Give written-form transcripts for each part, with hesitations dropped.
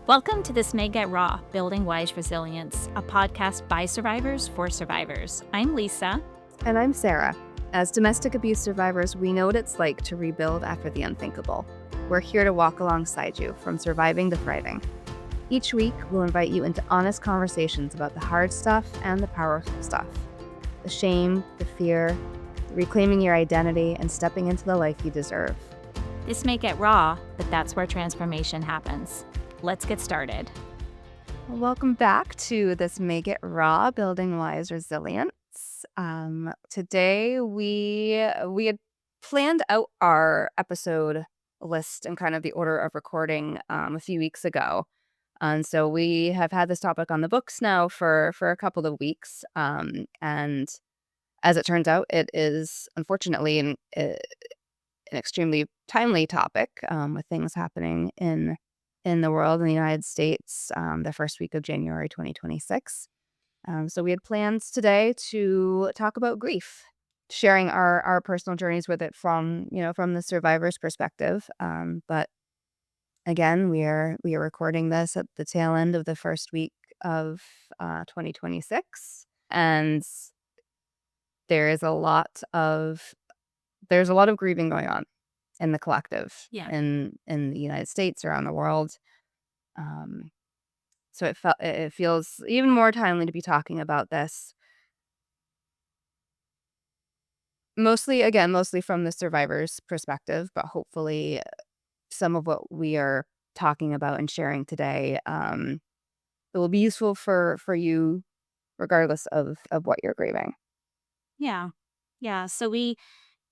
Welcome to This May Get Raw, Building Wise Resilience, a podcast by survivors for survivors. I'm Lisa. And I'm Sarah. As domestic abuse survivors, we know what it's like to rebuild after the unthinkable. We're here to walk alongside you, from surviving to thriving. Each week, we'll invite you into honest conversations about the hard stuff and the powerful stuff. The shame, the fear, reclaiming your identity, and stepping into the life you deserve. This may get raw, but that's where transformation happens. Let's get started. Welcome back to This May Get Raw, Building Wise Resilience. Today we had planned out our episode list and kind of the order of recording a few weeks ago. And so we have had this topic on the books now for a couple of weeks. And as it turns out, it is unfortunately an extremely timely topic with things happening in the world, in the United States, the first week of January 2026. So we had plans today to talk about grief, sharing our personal journeys with it from the survivor's perspective. But again, we are recording this at the tail end of the first week of 2026, and there's a lot of grieving going on in the collective, in the United States, around the world. So it feels even more timely to be talking about this. Mostly from the survivor's perspective, but hopefully some of what we are talking about and sharing today, it will be useful for you, regardless of what you're grieving. Yeah. So we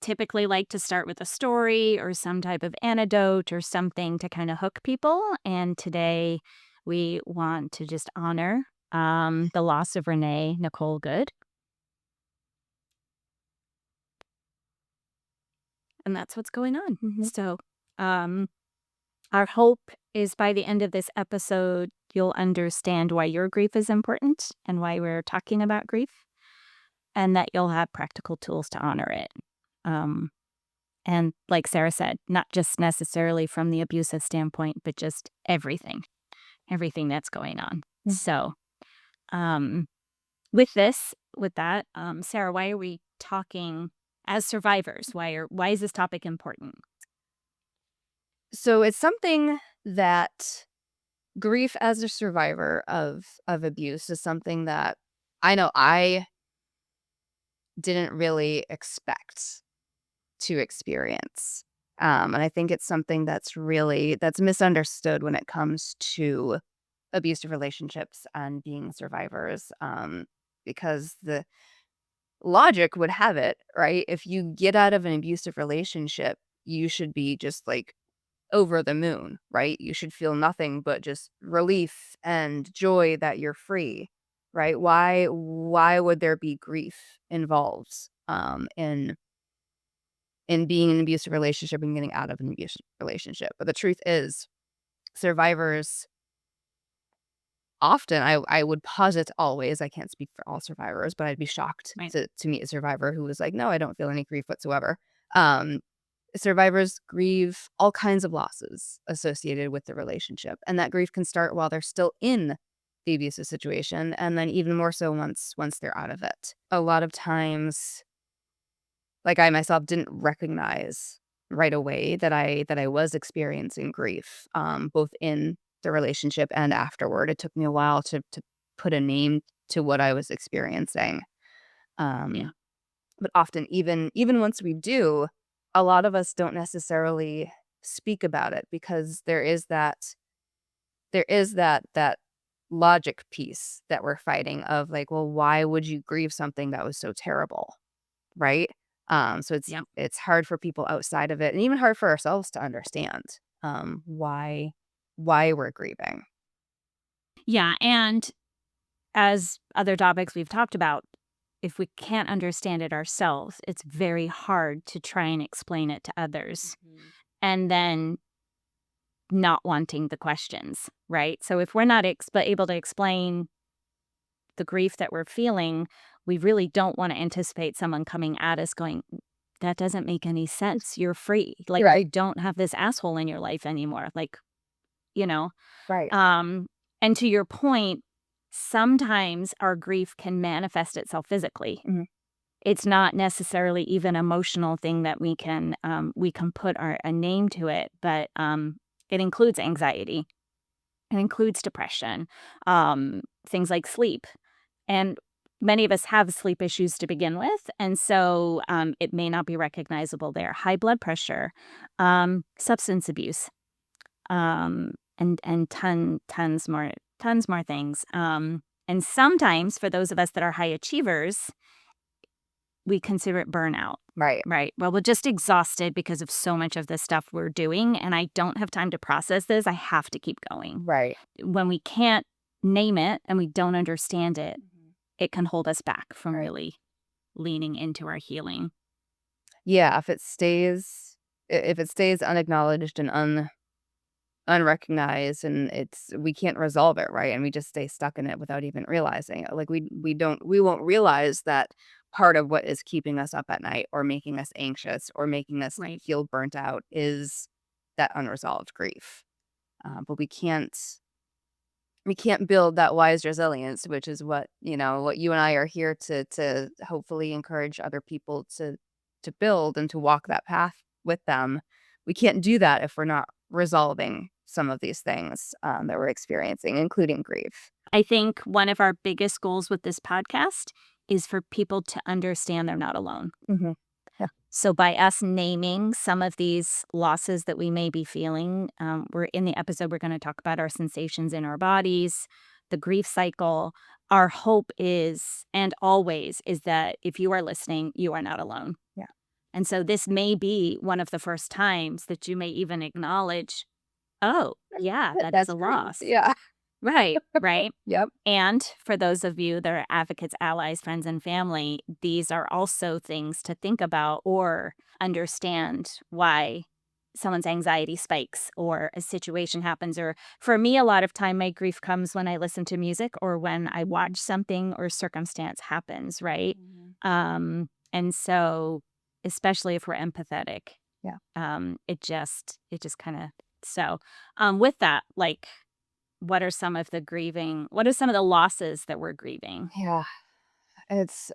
typically like to start with a story or some type of anecdote or something to kind of hook people. And today we want to just honor the loss of Renee Nicole Good. And that's what's going on. Mm-hmm. So our hope is by the end of this episode, you'll understand why your grief is important and why we're talking about grief, and that you'll have practical tools to honor it. And like Sarah said, not just necessarily from the abusive standpoint, but just everything that's going on. Mm-hmm. So with that, Sarah, why are we talking as survivors? Why is this topic important? So it's something that grief as a survivor of abuse is something that I know I didn't really expect to experience. And I think it's something that's misunderstood when it comes to abusive relationships and being survivors. Because the logic would have it, right? If you get out of an abusive relationship, you should be just like over the moon, right? You should feel nothing but just relief and joy that you're free, right? Why would there be grief involved in being in an abusive relationship and getting out of an abusive relationship? But the truth is, survivors often, I would posit always, I can't speak for all survivors, but I'd be shocked to meet a survivor who was like, no, I don't feel any grief whatsoever. Survivors grieve all kinds of losses associated with the relationship. And that grief can start while they're still in the abusive situation, and then even more so once they're out of it. A lot of times, like I myself didn't recognize right away that I was experiencing grief, both in the relationship and afterward. It took me a while to put a name to what I was experiencing. But often, even once we do, a lot of us don't necessarily speak about it because there is that logic piece that we're fighting of like, well, why would you grieve something that was so terrible, right? So it's hard for people outside of it, and even hard for ourselves to understand why we're grieving. Yeah, and as other topics we've talked about, if we can't understand it ourselves, it's very hard to try and explain it to others. Mm-hmm. And then not wanting the questions, right? So if we're not able to explain the grief that we're feeling, we really don't want to anticipate someone coming at us going, that doesn't make any sense. You're free. Like, Right. You don't have this asshole in your life anymore. Like, you know? Right. Um, and to your point, sometimes our grief can manifest itself physically. Mhm. It's not necessarily even emotional thing that we can put a name to it, but it includes anxiety. It includes depression, things like sleep, and many of us have sleep issues to begin with, and so it may not be recognizable there. High blood pressure, substance abuse, and tons more things. And sometimes for those of us that are high achievers, we consider it burnout. Right. Right. Well, we're just exhausted because of so much of the stuff we're doing, and I don't have time to process this. I have to keep going. Right. When we can't name it and we don't understand it, Mhm. it can hold us back from Right. really leaning into our healing. Yeah, if it stays unacknowledged and unrecognized, and we can't resolve it, right? And we just stay stuck in it without even realizing it. Like we won't realize that part of what is keeping us up at night or making us anxious or making us Right. feel burnt out is that unresolved grief. But we can't build that wise resilience, which is what you and I are here to hopefully encourage other people to build and to walk that path with them. We can't do that if we're not resolving some of these things that we're experiencing, including grief. I think one of our biggest goals with this podcast is for people to understand they're not alone. Hmm. Yeah. So, by us naming some of these losses that we may be feeling, we're in the episode, we're going to talk about our sensations in our bodies, the grief cycle. Our hope is, and always, is that if you are listening, you are not alone. Yeah. And so, this may be one of the first times that you may even acknowledge, oh, yeah, that is That's a grief. loss. Yeah. Right, right. Yep. And for those of you that are advocates, allies, friends, and family, these are also things to think about or understand why someone's anxiety spikes or a situation happens. Or for me, a lot of time, my grief comes when I listen to music or when I watch something or circumstance happens, right? Mhm. And so, especially if we're empathetic, Yeah. it just kind of so. With that, like, what are some of the losses that we're grieving? Yeah. It's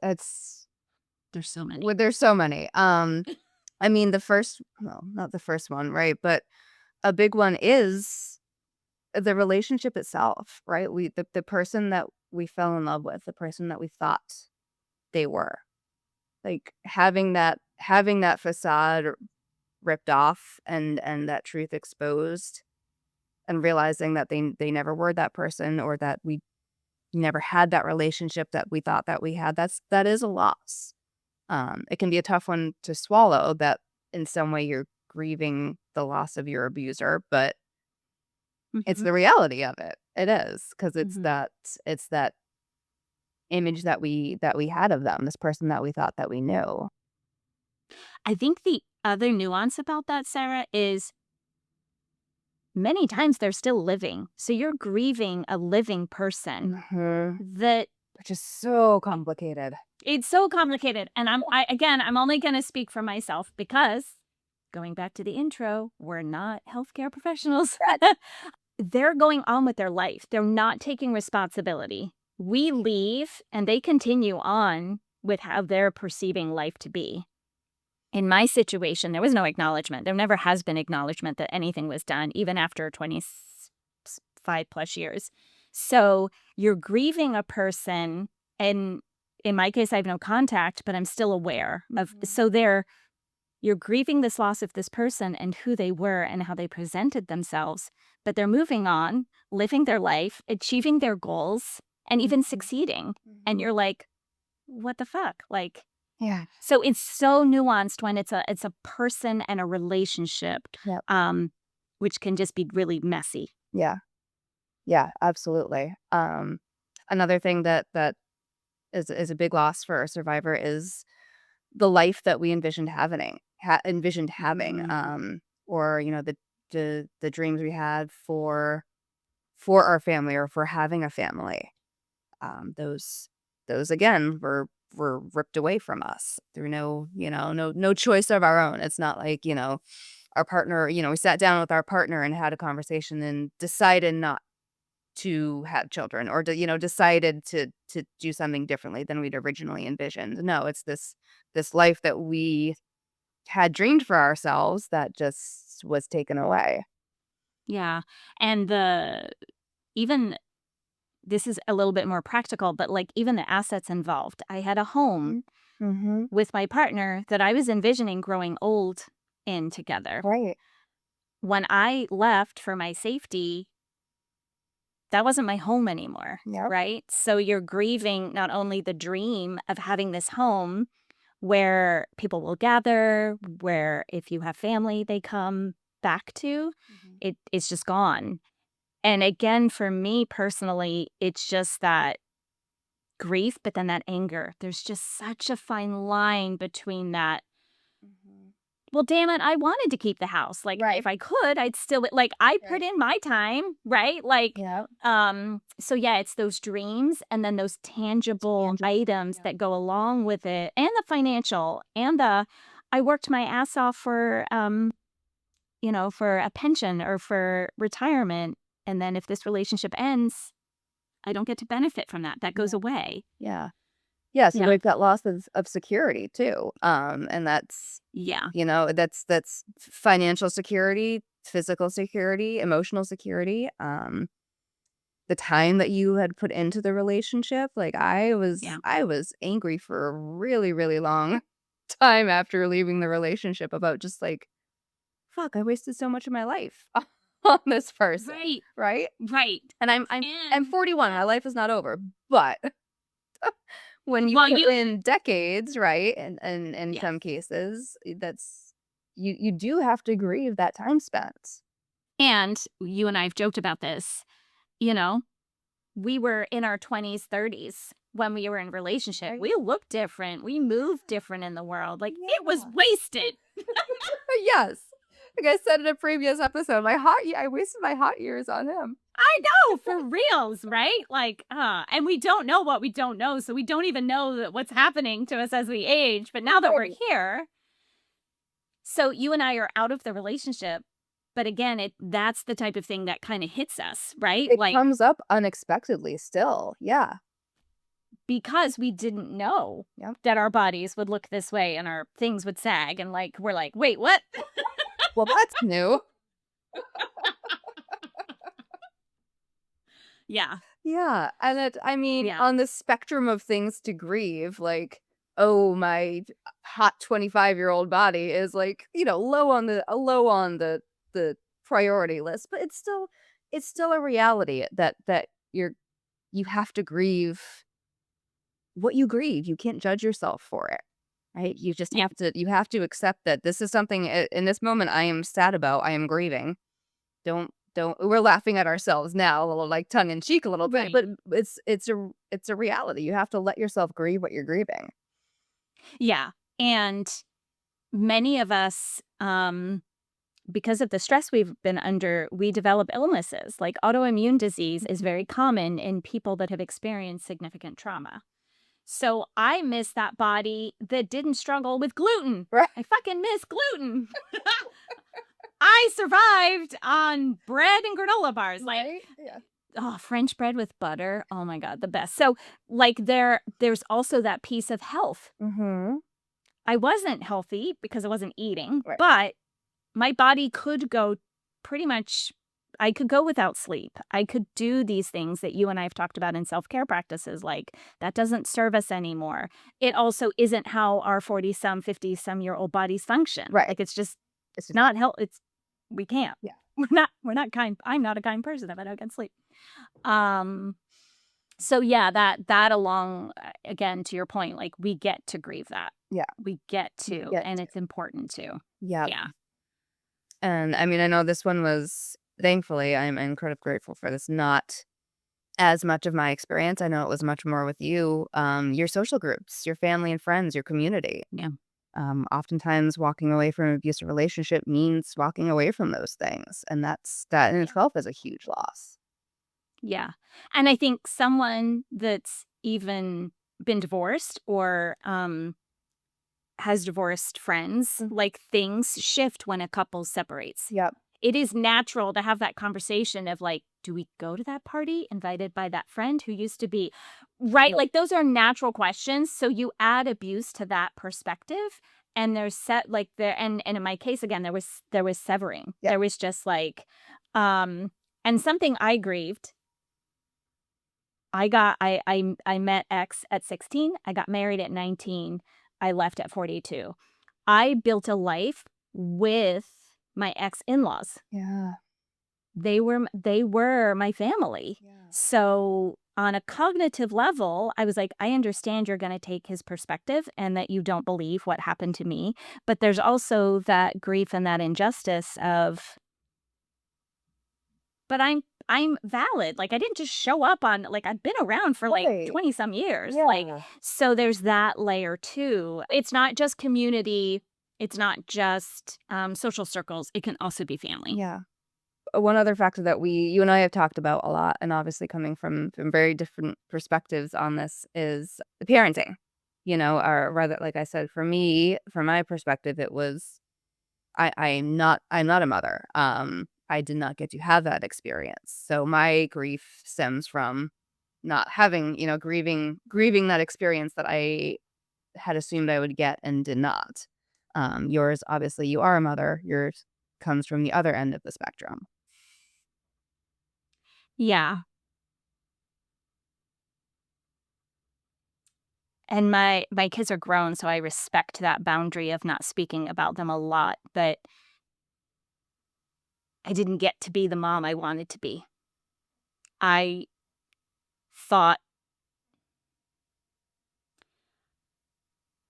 There's so many. well, there's so many. I mean, well, not the first one, right? But a big one is the relationship itself, right? The person that we fell in love with, the person that we thought they were. Like having that facade ripped off and that truth exposed and realizing that they never were that person or that we never had that relationship that we thought that we had. That is a loss. It can be a tough one to swallow that in some way you're grieving the loss of your abuser, but it's Mhm, the reality of it. It is because mhm. it's that image that we had of them, this person that we thought that we knew. I think the other nuance about that, Sarah, is many times they're still living. So you're grieving a living person Mhm. that Which is so complicated. it's so complicated. And I'm only gonna speak for myself because going back to the intro, we're not healthcare professionals. They're going on with their life. They're not taking responsibility. We leave and they continue on with how they're perceiving life to be. In my situation, there was no acknowledgement. There never has been acknowledgement that anything was done, even after 25 plus years. So you're grieving a person, and in my case, I have no contact, but I'm still aware of. Mhm. So you're grieving this loss of this person and who they were and how they presented themselves, but they're moving on, living their life, achieving their goals, and even Mhm. succeeding. And Mhm. you're like, what the fuck? Like, Yeah. so it's so nuanced when it's a person and a relationship, Yep. um, which can just be really messy. Yeah. Yeah, absolutely. Another thing that is a big loss for a survivor is the life that we envisioned having, Mm, or the dreams we had for our family or for having a family. Those again were ripped away from us through no choice of our own. It's not like our partner, we sat down with our partner and had a conversation and decided not to have children, or decided to do something differently than we'd originally envisioned. No, it's this life that we had dreamed for ourselves that just was taken away. Yeah. And even this is a little bit more practical, but like even the assets involved. I had a home Mhm. with my partner that I was envisioning growing old in together. Right. When I left for my safety, that wasn't my home anymore, Yep. right? So you're grieving not only the dream of having this home where people will gather, where if you have family, they come back to, Mhm. it's just gone. And again, for me personally, it's just that grief, but then that anger. There's just such a fine line between that. Mhm. Well, damn it, I wanted to keep the house. Like, Right. if I could, I'd still like I put Right. in my time, right? Like, Yep. so yeah, it's those dreams and then those tangible items Yep. that go along with it, and the financial and the I worked my ass off for for a pension or for retirement. And then if this relationship ends, I don't get to benefit from that. That goes Yeah. away. Yeah. Yeah, so Yeah. they've got loss of security too. And that's, Yeah. that's financial security, physical security, emotional security, the time that you had put into the relationship. Like Yeah. I was angry for a really, really long time after leaving the relationship about just like, fuck, I wasted so much of my life on this person, Right. right? Right. And I'm And 41. My life is not over, but when you well, put you in decades, right? And in yes. some cases, that's you do have to grieve that time spent. And you and I have joked about this, you know, we were in our 20s, 30s when we were in relationship. Right? We looked different. We moved different in the world. Like it was Yeah. wasted. Yes. Like I said in a previous episode, I wasted my hot years on him. I know, for reals, right? Like, and we don't know what we don't know, so we don't even know that what's happening to us as we age. But now that we're Right. here, so you and I are out of the relationship, but again, that's the type of thing that kind of hits us, right? It Like comes up unexpectedly still. Yeah. because we didn't know Yep. that our bodies would look this way and our things would sag and like we're like, "Wait, what?" Well, that's new. Yeah. Yeah, and I mean, Yeah. on the spectrum of things to grieve, like, oh, my hot 25-year-old body is like, low on the priority list, but it's still a reality that you have to grieve what you grieve. You can't judge yourself for it. Right? Yeah. You have to accept that this is something in this moment I am sad about, I am grieving. Don't we're laughing at ourselves now, a little, like, tongue in cheek a little bit, Right. but it's a reality. You have to let yourself grieve what you're grieving. Yeah. And many of us because of the stress we've been under, we develop illnesses. Like autoimmune disease is Mhm. very common in people that have experienced significant trauma. So I miss that body that didn't struggle with gluten. Right, I fucking miss gluten. I survived on bread and granola bars. Like, right, yeah. oh, French bread with butter. Oh my God, the best. So, like, there's also that piece of health. Mhm. I wasn't healthy because I wasn't eating, Right. but my body could go pretty much I could go without sleep. I could do these things that you and I have talked about in self-care practices, like, that doesn't serve us anymore. It also isn't how our 40 some, 50 some year old bodies function. Right. Like, it's just It's just not health it's we can't. yeah, We're not kind. I'm not a kind person if I don't get sleep. Um, so yeah, that along again, to your point, like, we get to grieve that. yeah, We get you to, get and to. it's important to. Yep, Yeah. and, I mean, I know this one was thankfully, I'm incredibly grateful for this, not as much of my experience. I know it was much more with you, your social groups, your family and friends, your community. Yeah. Oftentimes walking away from an abusive relationship means walking away from those things, and that in itself is a huge loss. Yeah. And I think someone that's even been divorced or has divorced friends, Mm. like, things shift when a couple separates. Yep. It is natural to have that conversation of, like, "Do we go to that party invited by that friend who used to be" right? Right. Like, those are natural questions, so you add abuse to that perspective, and there's set like, there and in my case, again, there was severing. Yep. There was just, like, um and something I grieved. I met X at 16, I got married at 19, I left at 42. I built a life with my ex-in-laws. Yeah. They were my family. Yeah. So, on a cognitive level, I was like, "I understand you're gonna take his perspective and that you don't believe what happened to me." But there's also that grief and that injustice of, "But I'm valid, like, I didn't just show up on like, I've been around for, like, Right. 20 some years." Like, Yeah. so there's that layer too. It's not just community, it's not just, social circles, it can also be family. Yeah. One other factor that you and I have talked about a lot, and obviously coming from very different perspectives on this, is the parenting. Or rather, like I said, for me, from my perspective, it was I'm not a mother. I did not get to have that experience. So my grief stems from not having, grieving that experience that I had assumed I would get and did not. Yours, obviously, you are a mother. Yours comes from the other end of the spectrum. Yeah, and my kids are grown, so I respect that boundary of not speaking about them a lot, but I didn't get to be the mom I wanted to be. I thought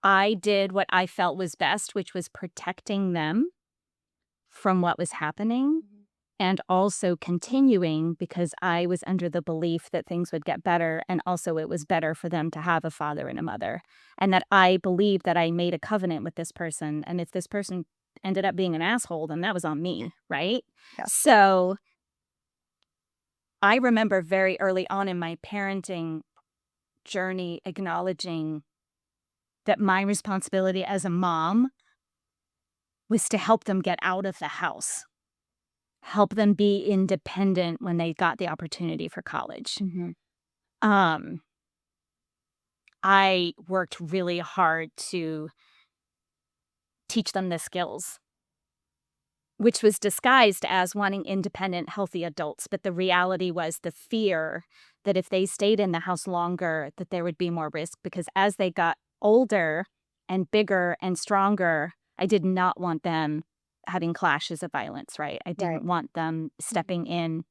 I did what I felt was best, which was protecting them from what was happening Mhm. and also continuing because I was under the belief that things would get better, and also it was better for them to have a father and a mother, and that I believed that I made a covenant with this person, and if this person ended up being an asshole, then that was on me, right? Yes. So, I remember very early on in my parenting journey acknowledging that my responsibility as a mom was to help them get out of the house, help them be independent when they got the opportunity for college. Mhm. Um, I worked really hard to teach them the skills, which was disguised as wanting independent, healthy adults. But the reality was the fear that if they stayed in the house longer, that there would be more risk because as they got older and bigger and stronger, I did not want them having clashes of violence, right? I Right. didn't want them Mhm. stepping in.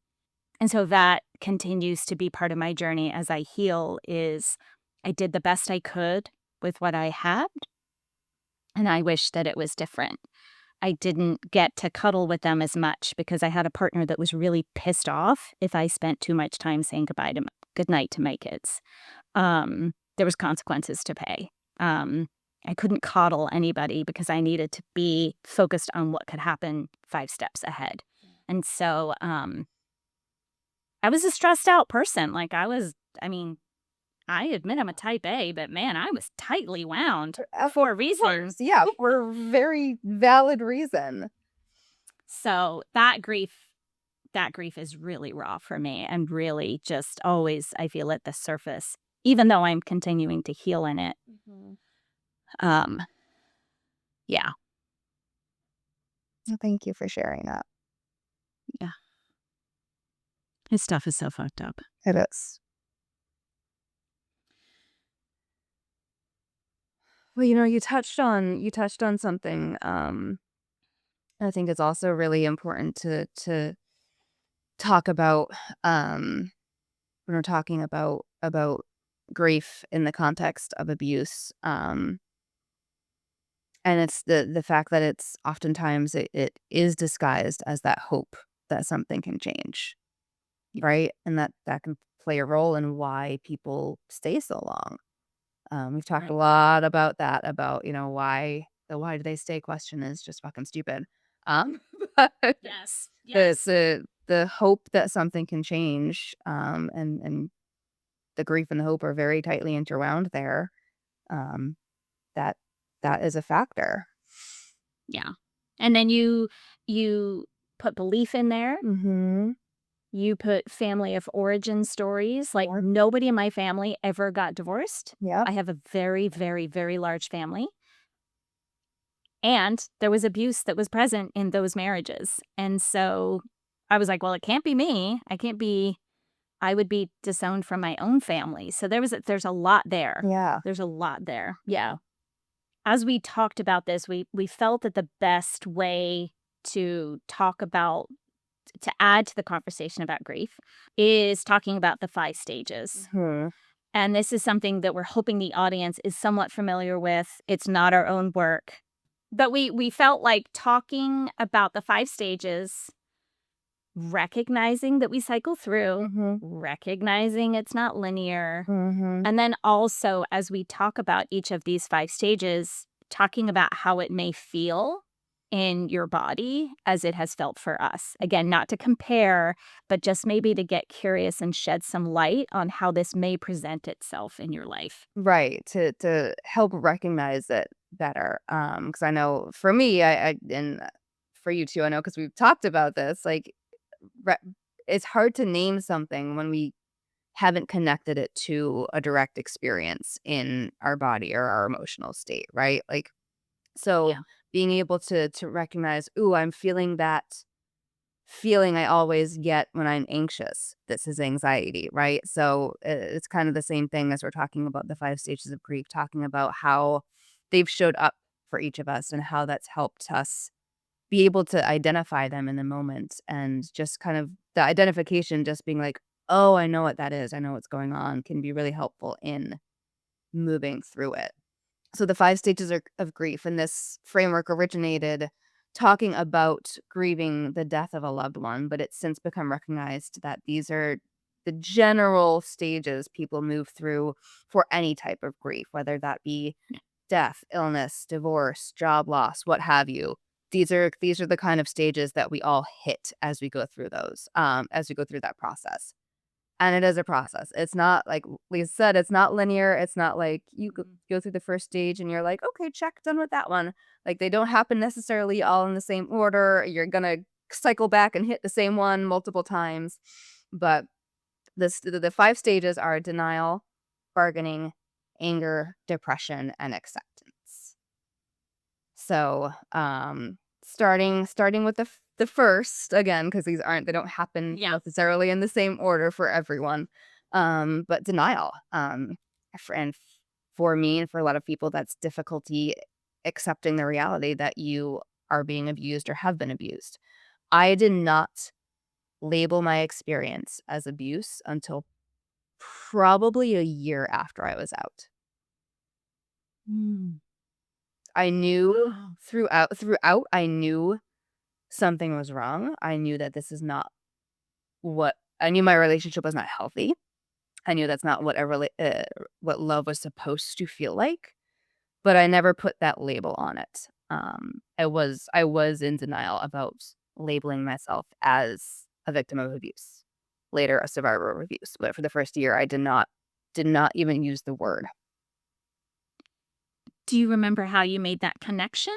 And so that continues to be part of my journey as I heal is I did the best I could with what I had, and I wish that it was different. I didn't get to cuddle with them as much because I had a partner that was really pissed off if I spent too much time saying goodnight to my kids. There was consequences to pay. Um, I couldn't coddle anybody because I needed to be focused on what could happen 5 steps ahead. And so, I was a stressed out person, like, I mean, I admit I'm a type A, but man, I was tightly wound Of for a course, reason. yeah, for very valid reason. So, that grief is really raw for me and really just always I feel at the surface, even though I'm continuing to heal in it. Mhm. Um, yeah, Well, thank you for sharing that. yeah. His stuff is so fucked up. It is. Well, you touched on something. I think it's also really important to talk about when we're talking about grief in the context of abuse. And it's the fact that it's oftentimes it is disguised as that hope that something can change, right? And that can play a role in why people stay so long. We've talked a Right. lot about that, about, why the why do they stay question is just fucking stupid. Um, but Yes, the yes. the the hope that something can change, and the grief and the hope are very tightly interwound there. Um, that that is a factor. Yeah. And then you put belief in there. Mhm. You put family of origin stories, like, Yep. nobody in my family ever got divorced. Yep. I have a very, very, very large family, and there was abuse that was present in those marriages, and so I was like, "Well, it can't be me. I would be disowned from my own family." So there's a lot there. Yeah. There's a lot there. Yeah. As we talked about this, we felt that the best way to talk about to add to the conversation about grief is talking about the 5 stages. Mhm. And this is something that we're hoping the audience is somewhat familiar with. It's not our own work. But we felt like talking about the 5 stages, recognizing that we cycle through, Mhm. recognizing it's not linear, Mhm. and then also as we talk about each of these 5 stages, talking about how it may feel in your body as it has felt for us. Again, not to compare, but just maybe to get curious and shed some light on how this may present itself in your life. Right, to help recognize it better, because I know for me, and for you too, I know because 'cause we've talked about this, like, re it's hard to name something when we haven't connected it to a direct experience in our body or our emotional state, right? Like, so Yeah. being able to recognize, "Ooh, I'm feeling that feeling I always get when I'm anxious. This is anxiety," right? So it's kind of the same thing as we're talking about the 5 stages of grief, talking about how they've showed up for each of us and how that's helped us be able to identify them in the moment, and just kind of the identification, just being like, oh, I know what that is. I know what's going on, can be really helpful in moving through it. So the 5 stages of grief in this framework originated talking about grieving the death of a loved one, but it's since become recognized that these are the general stages people move through for any type of grief, whether that be death, illness, divorce, job loss, what have you. These are the kind of stages that we all hit as we go through as we go through that process. And it is a process. It's not like Lisa said, it's not linear. It's not like you go through the first stage and you're like, okay, check, done with that one. Like they don't happen necessarily all in the same order. You're gonna cycle back and hit the same one multiple times. But the 5 stages are denial, bargaining, anger, depression, and acceptance. So, starting with the first again, because they don't happen Yeah. necessarily in the same order for everyone. But denial, and for me and for a lot of people, that's difficulty accepting the reality that you are being abused or have been abused. I did not label my experience as abuse until probably a year after I was out. Mm. I knew Wow. throughout, I knew something was wrong. I knew that this is not what I knew my relationship was not healthy. I knew that's not what love was supposed to feel like, but I never put that label on it. I was in denial about labeling myself as a victim of abuse, later a survivor of abuse, but for the first year, I did not even use the word. Do you remember how you made that connection?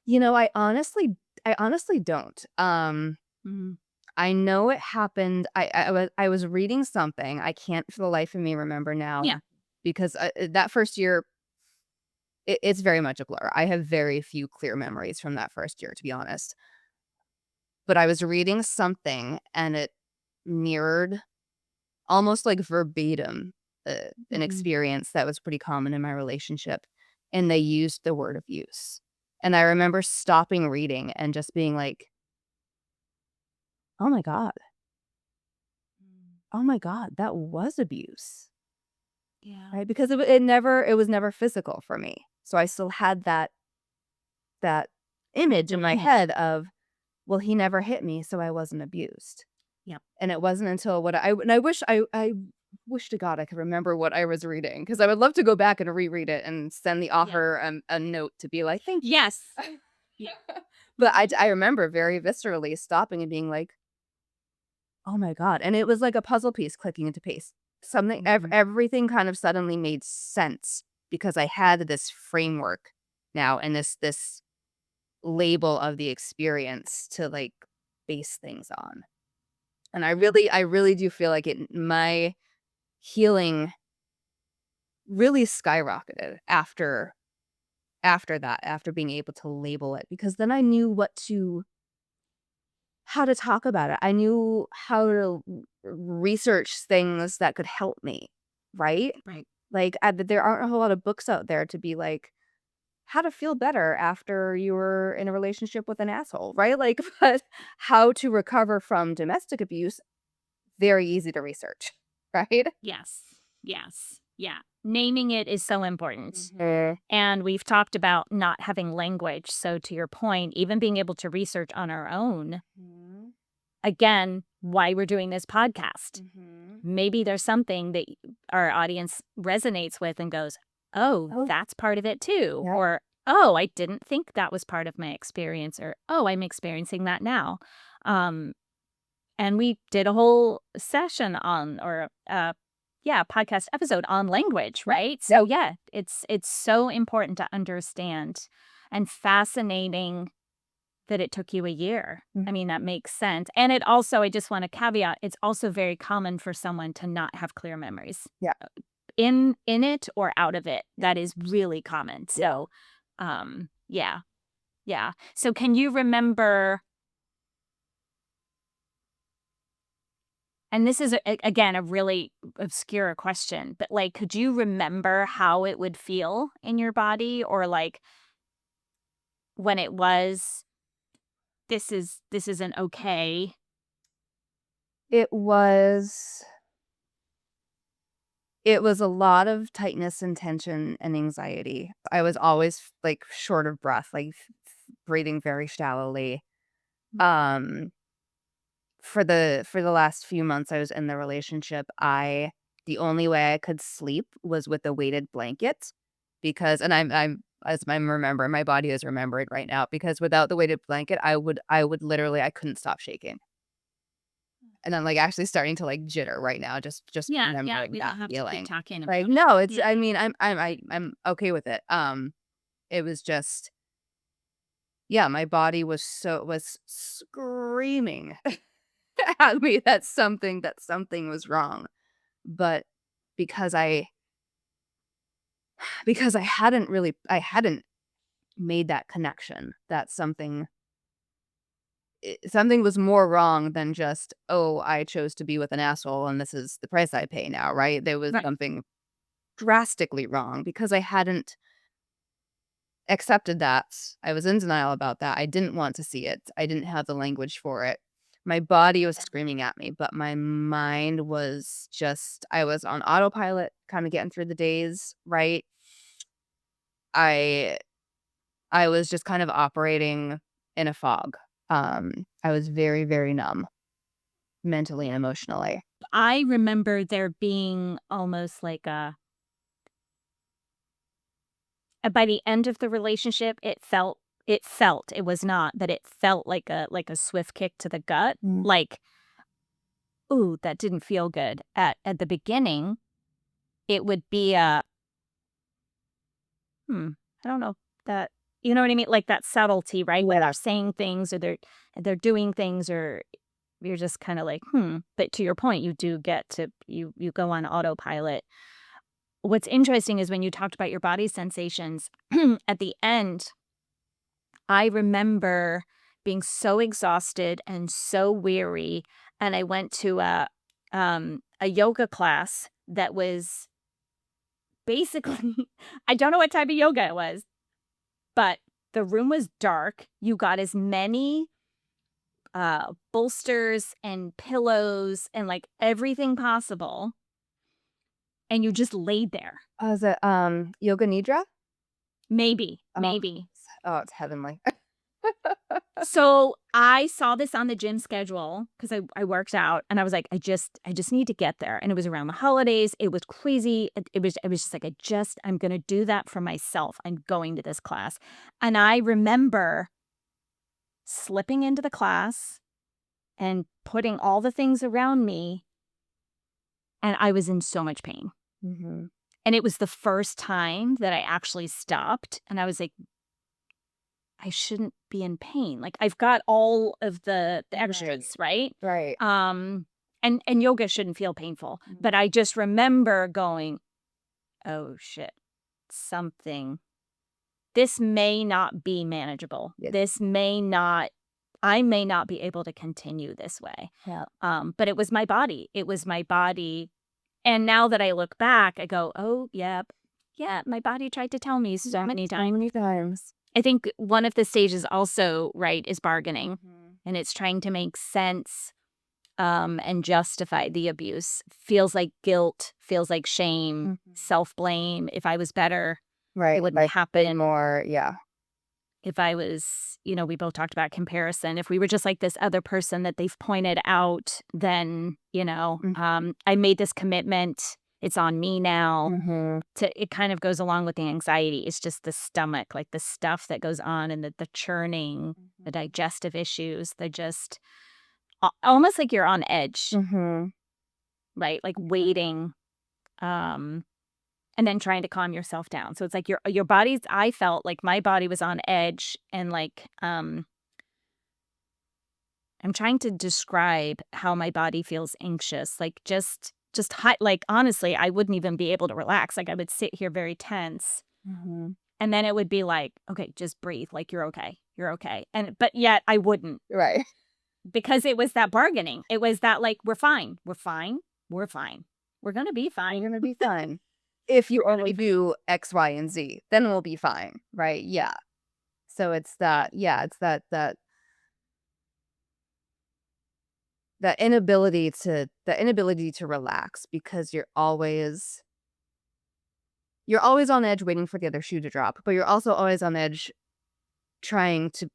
I honestly don't. Mhm. I know it happened. I was reading something. I can't for the life of me remember now Yeah. because that first year it's very much a blur. I have very few clear memories from that first year, to be honest. But I was reading something and it mirrored almost like verbatim an Mhm. experience that was pretty common in my relationship, and they used the word abuse. And I remember stopping reading and just being like, "Oh my god. Mm. Oh my god, that was abuse." Yeah. Right? Because it was never physical for me. So I still had that image in my Delineate. head of, well, he never hit me, so I wasn't abused. Yep. And it wasn't until what I wish to God I could remember what I was reading, because I would love to go back and reread it and send the Yeah. author a note to be like, "Thank you." Yes. Yeah. But I remember very viscerally stopping and being like, "Oh my god." And it was like a puzzle piece clicking into place. Something Mhm. everything kind of suddenly made sense because I had this framework now and this label of the experience to like base things on. And I really do feel like my healing really skyrocketed after that, after being able to label it, because then I knew how to talk about it. I knew how to research things that could help me, right? Right. Like, but there aren't a whole lot of books out there to be like, how to feel better after you were in a relationship with an asshole, right? Like, but how to recover from domestic abuse, very easy to research, right? Yes. Yes. Yeah. Naming it is so important. Mhm. And we've talked about not having language. So, to your point, even being able to research on our own, Mhm. again, why we're doing this podcast. Mhm. Maybe there's something that our audience resonates with and goes, oh, Oh, that's part of it too. yeah. Or, oh, I didn't think that was part of my experience. Or, oh, I'm experiencing that now. Um, and we did a whole session on, or yeah, podcast episode on language, Yep. right? So Yep. yeah, it's so important to understand, and fascinating that it took you a year. I mean, that Mhm. makes sense. And it also, I just want to caveat, it's also very common for someone to not have clear memories Yeah. in it or out of it. Yeah. That is really common. So yeah. Yeah. So can you remember, and this is again a really obscure question, but like could you remember how it would feel in your body, or like when it was, this isn't okay? It was it was a lot of tightness and tension and anxiety. I was always like short of breath, like breathing very shallowly. Um for the last few months I was in the relationship, the only way I could sleep was with a weighted blanket, because and I'm remembering, my body is remembering right now, because without the weighted blanket, I would literally I couldn't stop shaking. And I'm like actually starting to like jitter right now, just Yeah, yeah, remembering we don't that have to keep feeling. talking Like, about. no, it's Yeah. I mean, I'm okay with it. It was just yeah, my body was screaming at me that something was wrong. But because I hadn't made that connection that something was more wrong than just, "Oh, I chose to be with an asshole and this is the price I pay now," right? There was Right. something drastically wrong because I hadn't accepted that. I was in denial about that. I didn't want to see it. I didn't have the language for it. My body was screaming at me, but my mind was just I was on autopilot, kind of getting through the days, right? I I was just kind of operating in a fog. I was very, very numb mentally and emotionally. I remember there being almost like by the end of the relationship, it was not, but it felt like a swift kick to the gut. Mm. Like, ooh, that didn't feel good. At the beginning, it would be I don't know that, you know what I mean? Like that subtlety, right? When they're Yeah. saying things, or they're doing things, or you're just kind of like, hmm. But to your point, you do get to, you go on autopilot. What's interesting is when you talked about your body sensations at the end, I remember being so exhausted and so weary, and I went to a yoga class that was basically I don't know what type of yoga it was, but the room was dark. You got as many bolsters and pillows and like everything possible, and you just laid there. Was it, yoga nidra? Maybe, Oh, maybe. it's heavenly. So, I saw this on the gym schedule because I worked out, and I was like, I just need to get there." And it was around the holidays, it was crazy, it was just like, I'm gonna do that for myself, I'm going to this class." And I remember slipping into the class and putting all the things around me, and I was in so much pain. Mhm. And it was the first time that I actually stopped, and I was like, "I shouldn't be in pain." Like, I've got all of the Right. extras, right? Right. Um, and yoga shouldn't feel painful, but I just remember going, "Oh, shit. Something this may not be manageable. Yeah. This may not I may not be able to continue this way." Yeah. But it was my body. It was my body. And now that I look back, I go, "Oh, yep. Yeah, my body tried to tell me so many So times." many times. I think one of the stages also, right, is bargaining, Mhm. and it's trying to make sense, and justify the abuse. Feels like guilt, feels like shame, Mhm. self-blame. If I was better, Right. it wouldn't Like, way happen. more, yeah. If I was, we both talked about comparison. If we were just like this other person that they've pointed out, then, Mhm. I made this commitment. It's on me now. Mhm. It kind of goes along with the anxiety. It's just the stomach, like the stuff that goes on and the churning, the Mhm. digestive issues. They're just almost like you're on edge, Mhm. right? Like waiting. Um, and then trying to calm yourself down. So it's like your body's I felt like my body was on edge and like I'm trying to describe how my body feels anxious, like just hot, like honestly, I wouldn't even be able to relax. Like I would sit here very tense, Mhm. and then it would be like, okay, just breathe, like you're okay, you're okay, and but yet I wouldn't Right. because it was that bargaining. It was that like we're fine, we're fine, we're fine, we're gonna be We're fine, gonna be fine. If you we're gonna only be fine. do X, Y, and Z, then we'll be fine, right? Yeah. So it's that, yeah, it's that inability to relax because you're always on edge waiting for the other shoe to drop, but you're also always on edge trying to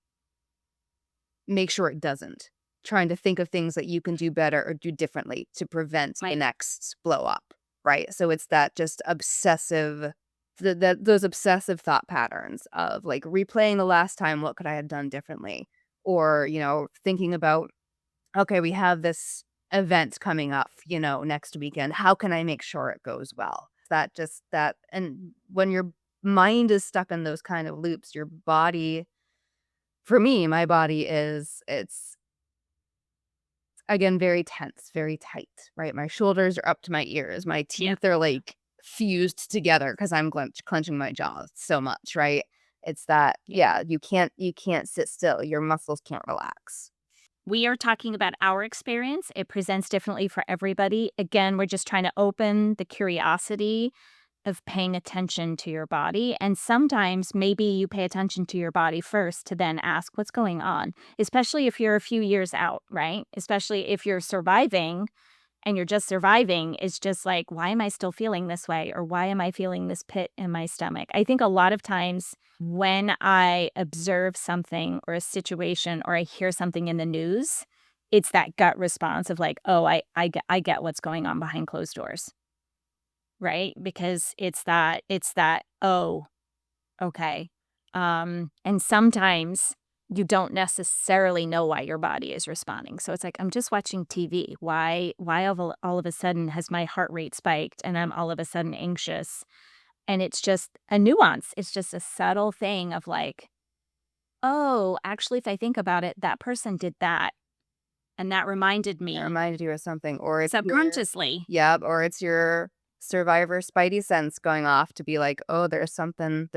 make sure it doesn't. Trying to think of things that you can do better or do differently to prevent the Right. next blow up, right? So it's that just obsessive those obsessive thought patterns of like replaying the last time, what could I have done differently? Or, thinking about, okay, we have this event coming up, next weekend. How can I make sure it goes well? That just that and when your mind is stuck in those kind of loops, your body for me, my body it's again, very tense, very tight, right? My shoulders are up to my ears. My Yep. teeth are like fused together because I'm clenching my jaws so much, right? It's that, Yeah. yeah, you can't sit still. Your muscles can't relax. We are talking about our experience. It presents differently for everybody. Again, we're just trying to open the curiosity of paying attention to your body. And sometimes maybe you pay attention to your body first to then ask what's going on, especially if you're a few years out, right? Especially if you're surviving and you're just surviving, it's just like, why am I still feeling this way? Or why am I feeling this pit in my stomach? I think a lot of times when I observe something or a situation or I hear something in the news, it's that gut response of like, oh, I get what's going on behind closed doors, right? Because it's that, oh, okay. And sometimes you don't necessarily know why your body is responding. So it's like, I'm just watching TV. Why all of a sudden has my heart rate spiked and I'm all of a sudden anxious? And it's just a nuance. It's just a subtle thing of like, oh, actually, if I think about it, that person did that. And that reminded It me reminded you of something, or it's your subconsciously. yeah, or it's your survivor spidey sense going off to be like, oh, there's something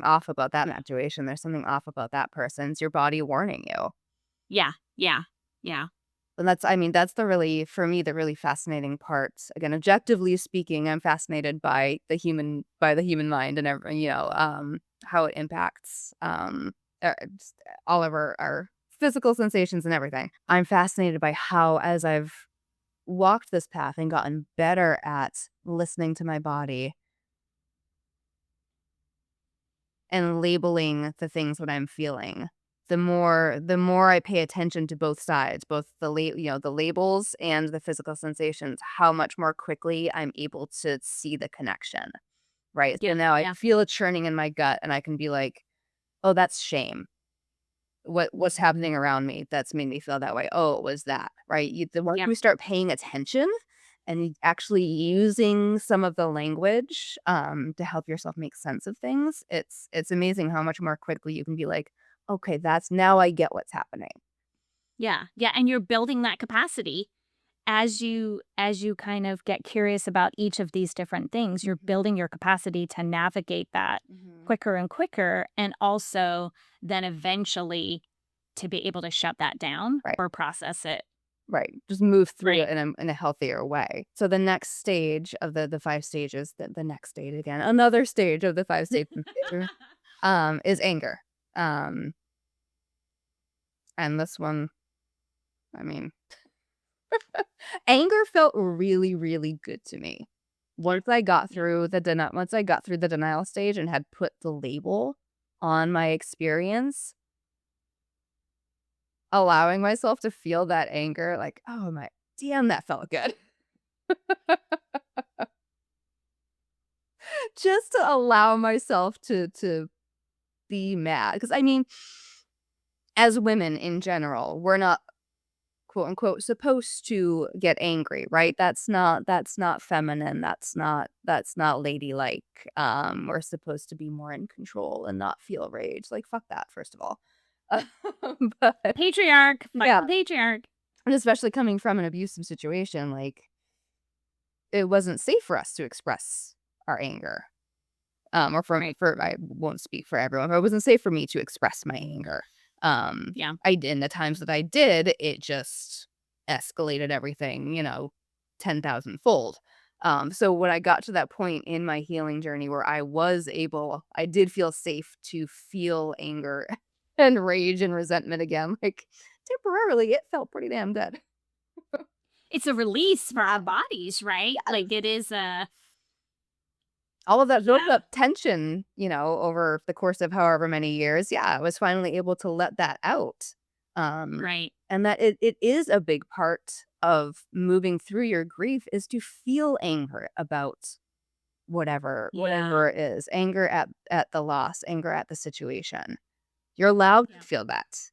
off about that situation. There's something off about that person. It's your body warning you. Yeah. Yeah. Yeah. And that's for me, the really fascinating part. Again, objectively speaking, I'm fascinated by the human mind and how it impacts just all of our physical sensations and everything. I'm fascinated by how, as I've walked this path and gotten better at listening to my body and labeling the things that I'm feeling. The more I pay attention to both sides, both the labels and the physical sensations, how much more quickly I'm able to see the connection, right? Yeah. So now I Yeah. feel a churning in my gut and I can be like, "Oh, that's shame. What's happening around me that's made me feel that way? Oh, it was that." Right? Once Yeah. we start paying attention and actually using some of the language to help yourself make sense of things, it's amazing how much more quickly you can be like, okay, that's now I get what's happening. Yeah. Yeah, and you're building that capacity as you kind of get curious about each of these different things, you're building your capacity to navigate that quicker and quicker, and also then eventually to be able to shut that down Right. or process it. Right. Just move through Right. it in a healthier way. So the next stage of the 5 stages, the next stage again, another stage of the 5 stages, is anger. Um, and this one, I mean, anger felt really, really good to me. Once I got through the denial stage and had put the label on my experience, allowing myself to feel that anger, like, oh my damn, that felt good. Just to allow myself to be mad, because I mean, as women in general, we're not, quote, unquote, "supposed to get angry," right? That's not feminine, that's not ladylike, we're supposed to be more in control and not feel rage, like, fuck that, first of all. But Patriarch, fuck yeah, the patriarch. and especially coming from an abusive situation, like, it wasn't safe for us to express our anger. Or Right. for I won't speak for everyone, but it wasn't safe for me to express my anger. Yeah. In the times that I did, it just escalated everything, 10,000 fold. So when I got to that point in my healing journey where I did feel safe to feel anger and rage and resentment again, like temporarily, it felt pretty damn good. It's a release for our bodies, right? Yeah. Like, it is a All of that built yeah. up tension, over the course of however many years, yeah, I was finally able to let that out. Um, Right. and that it is a big part of moving through your grief is to feel anger about Yeah. whatever it is, anger at the loss, anger at the situation. You're allowed to Yeah. feel that.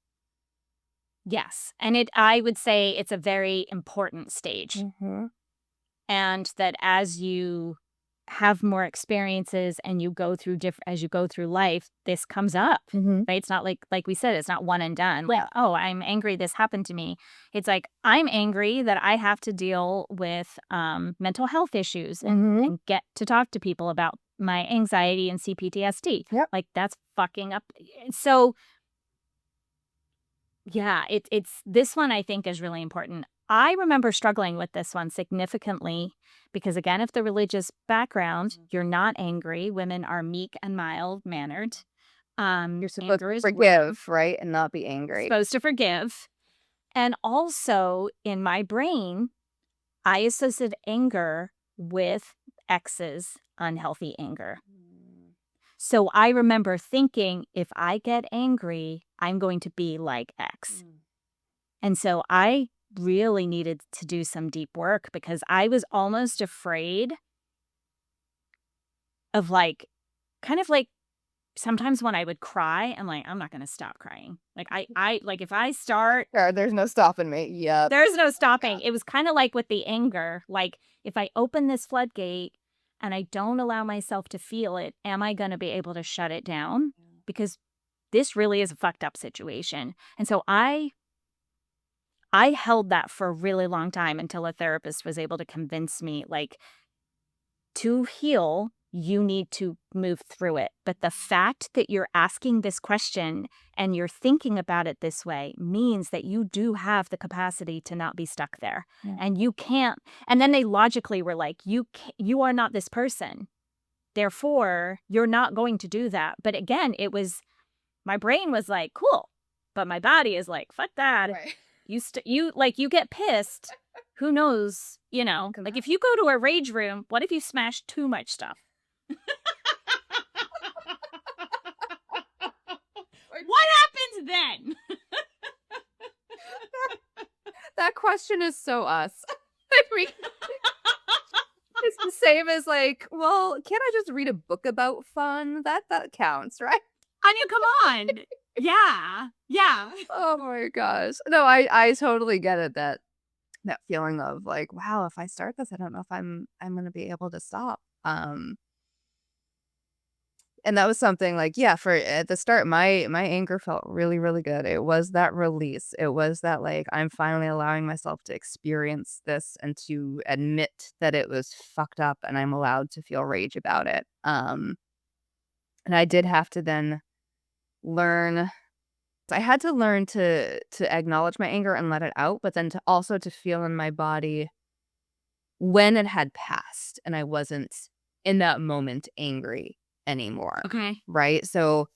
Yes, and I would say it's a very important stage. Mhm. And that as you have more experiences and you go through different as you go through life, this comes up, Mhm. right? It's not like we said, it's not one and done. Like, Yeah. oh, I'm angry this happened to me. It's like I'm angry that I have to deal with mental health issues Mhm. and get to talk to people about my anxiety and CPTSD. Yep. Like that's fucking up. So yeah, it's this one I think is really important. I remember struggling with this one significantly because again, of the religious background, you're not angry. Women are meek and mild mannered. You're supposed Anger to is forgive, right, and not be angry. supposed to forgive. And also in my brain, I associated anger with exes' unhealthy anger. So I remember thinking if I get angry, I'm going to be like X. And so I really needed to do some deep work because I was almost afraid of like, kind of like sometimes when I would cry, I'm like, I'm not going to stop crying. Like, like if I start, Sure, there's no stopping me. Yep. there's no Yeah. stopping. It was kind of like with the anger. Like, if I open this floodgate and I don't allow myself to feel it, am I going to be able to shut it down? Because this really is a fucked up situation. And so I held that for a really long time until a therapist was able to convince me, like, to heal, you need to move through it. But the fact that you're asking this question and you're thinking about it this way means that you do have the capacity to not be stuck there. Yeah. And you can't. And then they logically were like, you are not this person. Therefore, you're not going to do that. But again, it was my brain was like, cool. But my body is like, fuck that. Right. You get pissed. Who knows, Come like out. if you go to a rage room, what if you smash too much stuff? What happens then? That question is so us. I mean, it's the same as like, well, can't I just read a book about fun? That counts, right? I mean, come on. Yeah. Yeah. Oh my gosh. No, I totally get it that that feeling of like, wow, if I start this, I don't know if I'm gonna be able to stop. And that was something like, yeah, for at the start, my anger felt really, really good. It was that release. It was that like I'm finally allowing myself to experience this and to admit that it was fucked up and I'm allowed to feel rage about it. And I did have to then learn I had to learn to acknowledge my anger and let it out, but then to also to feel in my body when it had passed and I wasn't in that moment angry anymore, Okay. right? So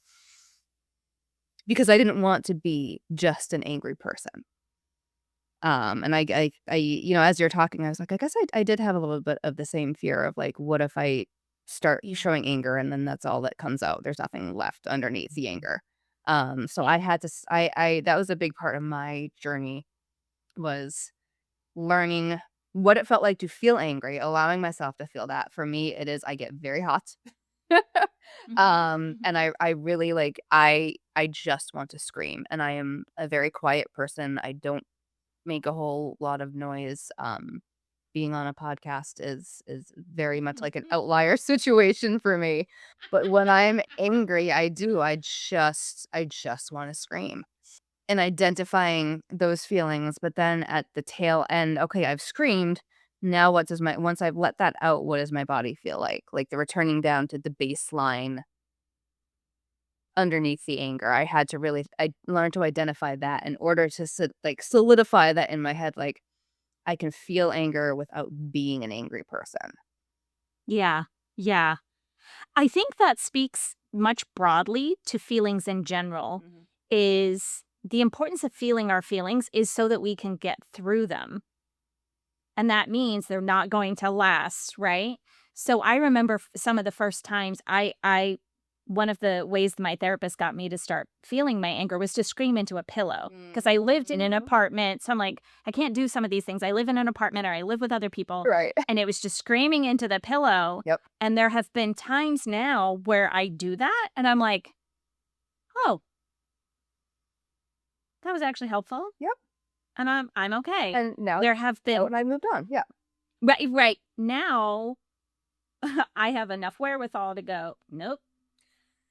because I didn't want to be just an angry person. And as you're talking, I was like, I guess I did have a little bit of the same fear of like, what if I start showing anger and then that's all that comes out? There's nothing left underneath the anger. So I had to, that was a big part of my journey was learning what it felt like to feel angry, allowing myself to feel that. For me, it is, I get very hot. And I really like, I just want to scream and I am a very quiet person. I don't make a whole lot of noise. Being on a podcast is very much like an outlier situation for me. But when I'm angry, I just want to scream. And identifying those feelings, but then at the tail end, okay, I've screamed. Now what does my once I've let that out, what does my body feel like? Like the returning down to the baseline underneath the anger. I learned to identify that in order to solidify that in my head, like I can feel anger without being an angry person. Yeah. Yeah. I think that speaks much broadly to feelings in general, is the importance of feeling our feelings is so that we can get through them. And that means they're not going to last, right? So I remember some of the first times one of the ways my therapist got me to start feeling my anger was to scream into a pillow because I lived in an apartment. So I'm like, I can't do some of these things. I live in an apartment or I live with other people. Right. And it was just screaming into the pillow. Yep. And there have been times now where I do that and I'm like, oh, that was actually helpful. Yep. And I'm okay. And now There have oh, been and I moved on. Yeah. right now I have enough wherewithal to go, nope,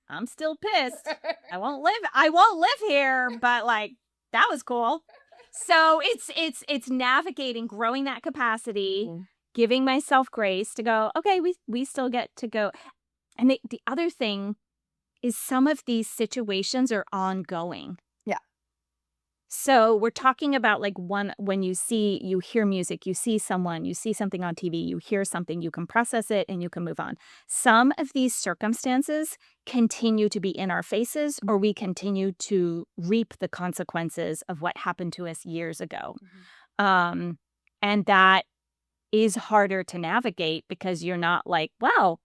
I'm still pissed. I won't live here, but like that was cool. So it's navigating, growing that capacity, Mhm. giving myself grace to go, okay, we still get to go. And the other thing is some of these situations are ongoing. Yeah. So we're talking about like when you hear music, you see someone, you see something on TV, you hear something, you can process it and you can move on. Some of these circumstances continue to be in our faces or we continue to reap the consequences of what happened to us years ago. Um, and that is harder to navigate because you're not like, wow,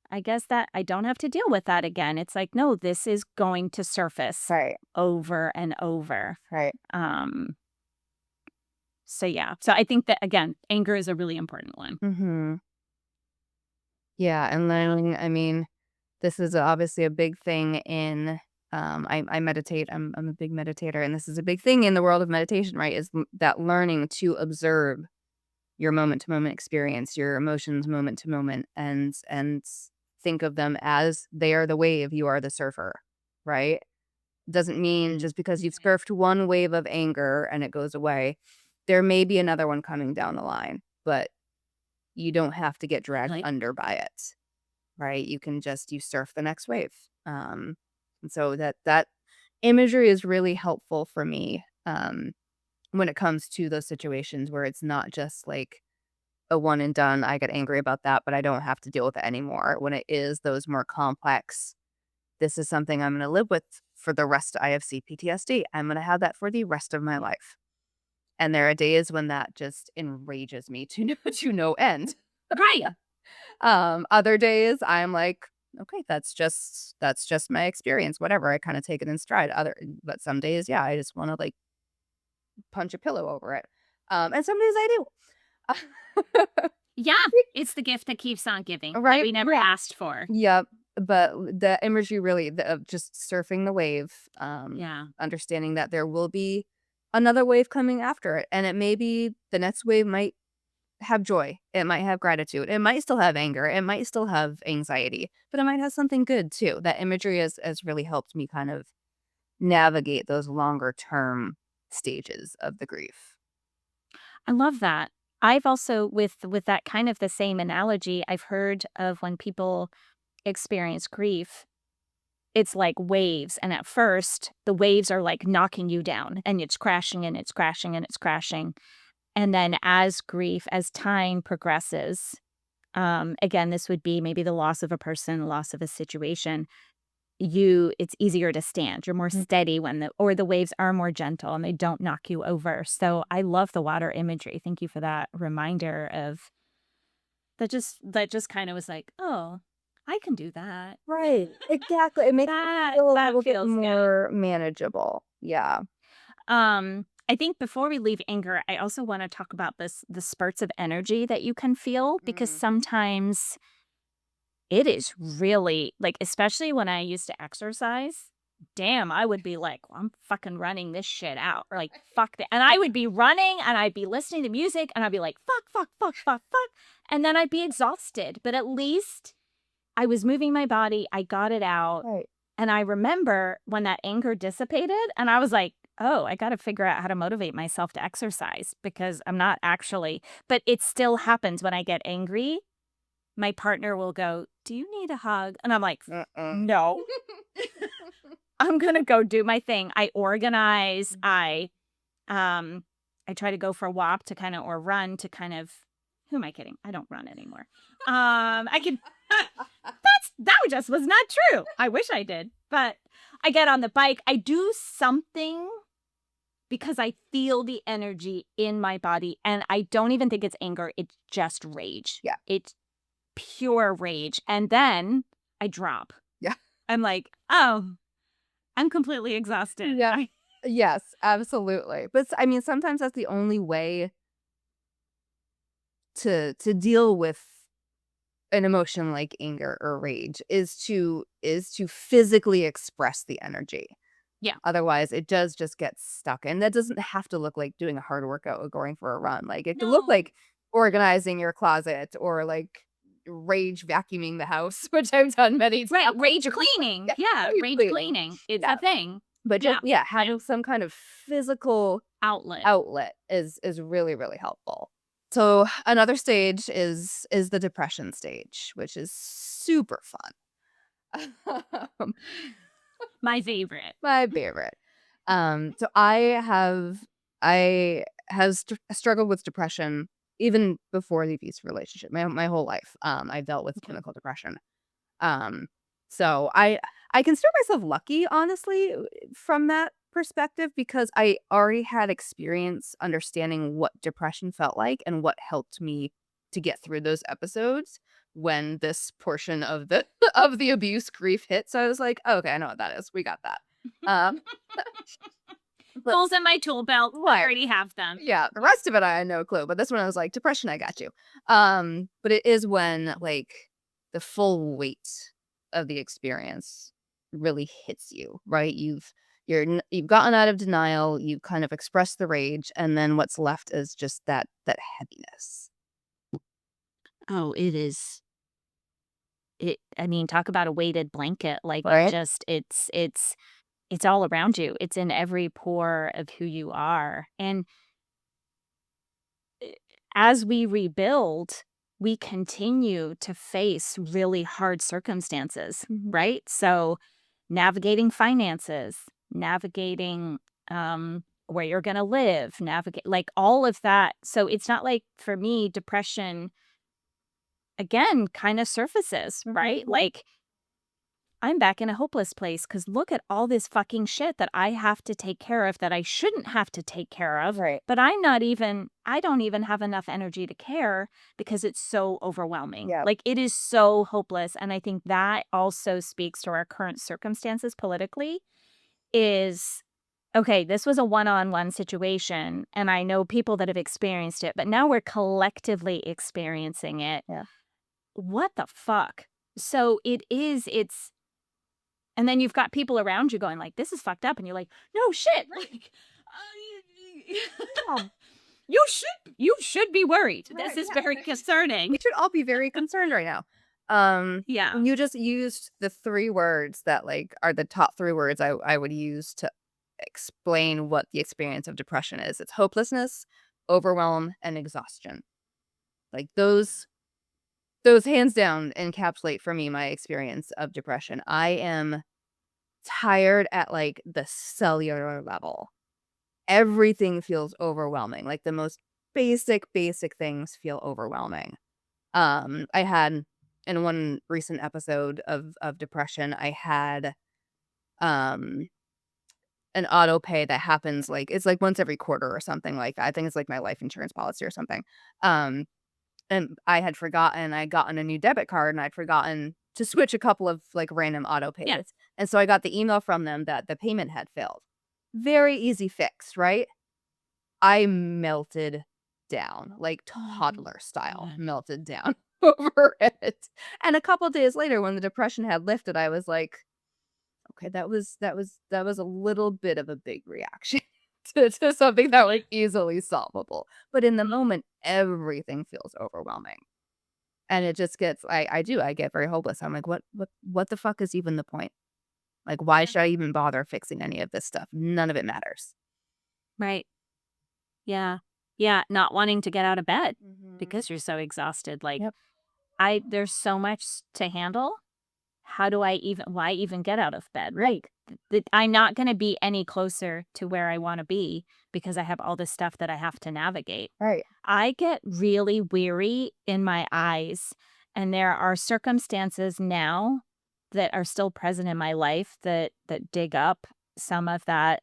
I guess that I don't have to deal with that again. It's like, no, this is going to surface Right. over and over. Right. Um, so yeah. So I think that again, anger is a really important one. Mhm. Yeah, and learning, I mean, this is obviously a big thing in I meditate. I'm a big meditator and this is a big thing in the world of meditation, right? That learning to observe your moment to moment experience, your emotions moment to moment and think of them as they are the wave, you are the surfer, right? Doesn't mean just because you've surfed one wave of anger and it goes away, there may be another one coming down the line, but you don't have to get dragged Right. under by it, right? You surf the next wave. And so that imagery is really helpful for me when it comes to those situations where it's not just like a one and done. I get angry about that, but I don't have to deal with it anymore. When it is those more complex, this is something I'm going to live with for the rest. I have CPTSD. I'm going to have that for the rest of my life. And there are days when that just enrages me to no end. Right. Other days I'm like, okay, that's just my experience. Whatever. I kind of take it in stride. But some days, yeah, I just want to like punch a pillow over it. And some days I do. Yeah. It's the gift that keeps on giving that Right? we never asked for. Yep. But the imagery really of just surfing the wave, Yeah. understanding that there will be another wave coming after it. And it may be the next wave might have joy. It might have gratitude. It might still have anger. It might still have anxiety, but it might have something good too. That imagery has really helped me kind of navigate those longer term stages of the grief. I love that. I've also with that kind of the same analogy, I've heard of when people experience grief, it's like waves, and at first, the waves are, like, knocking you down, and it's crashing, and it's crashing, and it's crashing, and then as time progresses, again, this would be maybe the loss of a person, loss of a situation, it's easier to stand. You're more Mm. steady when the waves are more gentle and they don't knock you over. So I love the water imagery. Thank you for that reminder of that just kind of was like, "Oh, I can do that." Right. Exactly. It makes it feel a That little bit feels good. more manageable. Yeah. I think before we leave anger, I also want to talk about the spurts of energy that you can feel because Mm. sometimes it is really like, especially when I used to exercise, damn, I would be like, "Well, I'm fucking running this shit out," or like, "Fuck that," and I would be running, and I'd be listening to music, and I'd be like, "Fuck, fuck, fuck, fuck, fuck," and then I'd be exhausted, but at least I was moving my body, I got it out, Right. and I remember when that anger dissipated, and I was like, "Oh, I gotta figure out how to motivate myself to exercise because I'm not actually," but it still happens when I get angry. My partner will go, "Do you need a hug?" And I'm like, Mm-mm. "No, I'm gonna go do my thing." I organize, um, I try to go for a walk to kinda or run to kind of who am I kidding? I don't run anymore. I could that just was not true. I wish I did, but I get on the bike. I do something because I feel the energy in my body, and I don't even think it's anger, it's just rage. Yeah. It's pure rage, and then I drop. Yeah. I'm like, "Oh, I'm completely exhausted." Yeah. Yes, absolutely. But I mean, sometimes that's the only way to deal with an emotion like anger or rage is to physically express the energy. Yeah. Otherwise, it does just get stuck, and that doesn't have to look like doing a hard workout or going for a run. Like, it could look No. like organizing your closet or, like, rage vacuuming the house, which I've done many Right, times. rage cleaning. Yeah, Yeah, rage rage cleaning. cleaning. It's Yeah, a thing. but just Yeah, yeah, yeah. having some kind of physical Outlet. outlet is really, really helpful. So, another stage is the depression stage, which is super fun. My favorite. My favorite. So I have struggled with depression even before the abusive relationship. My whole life, I dealt with Okay. clinical depression. Um, so I consider myself lucky, honestly, from that perspective because I already had experience understanding what depression felt like and what helped me to get through those episodes when this portion of the of the abuse grief hit. So I was like, "Oh, okay, I know what that is. We got that." Um, but Tools in my tool belt. I right. already have them. Yeah, the rest of it I had no clue, but this one I was like, "Depression, I got you." But it is when, like, the full weight of the experience really hits you, right? You've gotten out of denial, you've kind of expressed the rage, and then what's left is just that heaviness. Oh, it is. I mean, talk about a weighted blanket. Like it Right? just, it's all around you. It's in every pore of who you are. And as we rebuild, we continue to face really hard circumstances, Mhm. right? So, navigating finances, navigating where you're going to live, navigate like all of that. So, it's not like for me, depression again kind of surfaces, Mhm. right? Like, I'm back in a hopeless place because look at all this fucking shit that I have to take care of that I shouldn't have to take care of. Right. But I don't even have enough energy to care because it's so overwhelming. Yeah. Like it is so hopeless. And I think that also speaks to our current circumstances politically is okay, this was a one on one situation. And I know people that have experienced it, but now we're collectively experiencing it. Yeah. What the fuck? So it's and then you've got people around you going like, "This is fucked up," and you're like, "No shit." Like, Oh, You should be worried. right, This is yeah. very concerning. We should all be very concerned right now. Yeah. You just used the 3 words that, like, are the top 3 words I would use to explain what the experience of depression is. It's hopelessness, overwhelm, and exhaustion. Like, those hands down encapsulate for me my experience of depression. I am tired at, like, the cellular level. Everything feels overwhelming, like, the most basic things feel overwhelming. I had in one recent episode of depression, I had, um, an auto pay that happens, like it's, like, once every quarter or something like that. I think it's, like, my life insurance policy or something. Um, and I had forgotten I'd gotten a new debit card, and I'd forgotten to switch a couple of, like, random auto Yeah. pays, and so I got the email from them that the payment had failed. Very easy fix, right? I melted down, like Oh, toddler style, God. melted down over it. And a couple days later, when the depression had lifted, I was like, "Okay, that was a little bit of a big reaction to something that was easily solvable." But in the moment, everything feels overwhelming. And it just gets I get very hopeless. I'm like, what the fuck is even the point? Like, why Yeah. should I even bother fixing any of this stuff? None of it matters. Right. Yeah. Yeah. Not wanting to get out of bed Mhm. because you're so exhausted. Like, Yep. there's so much to handle. How do I even, why even get out of bed? Right. I'm not going to be any closer to where I want to be because I have all this stuff that I have to navigate. Right. I get really weary in my eyes, and there are circumstances now that are still present in my life that dig up some of that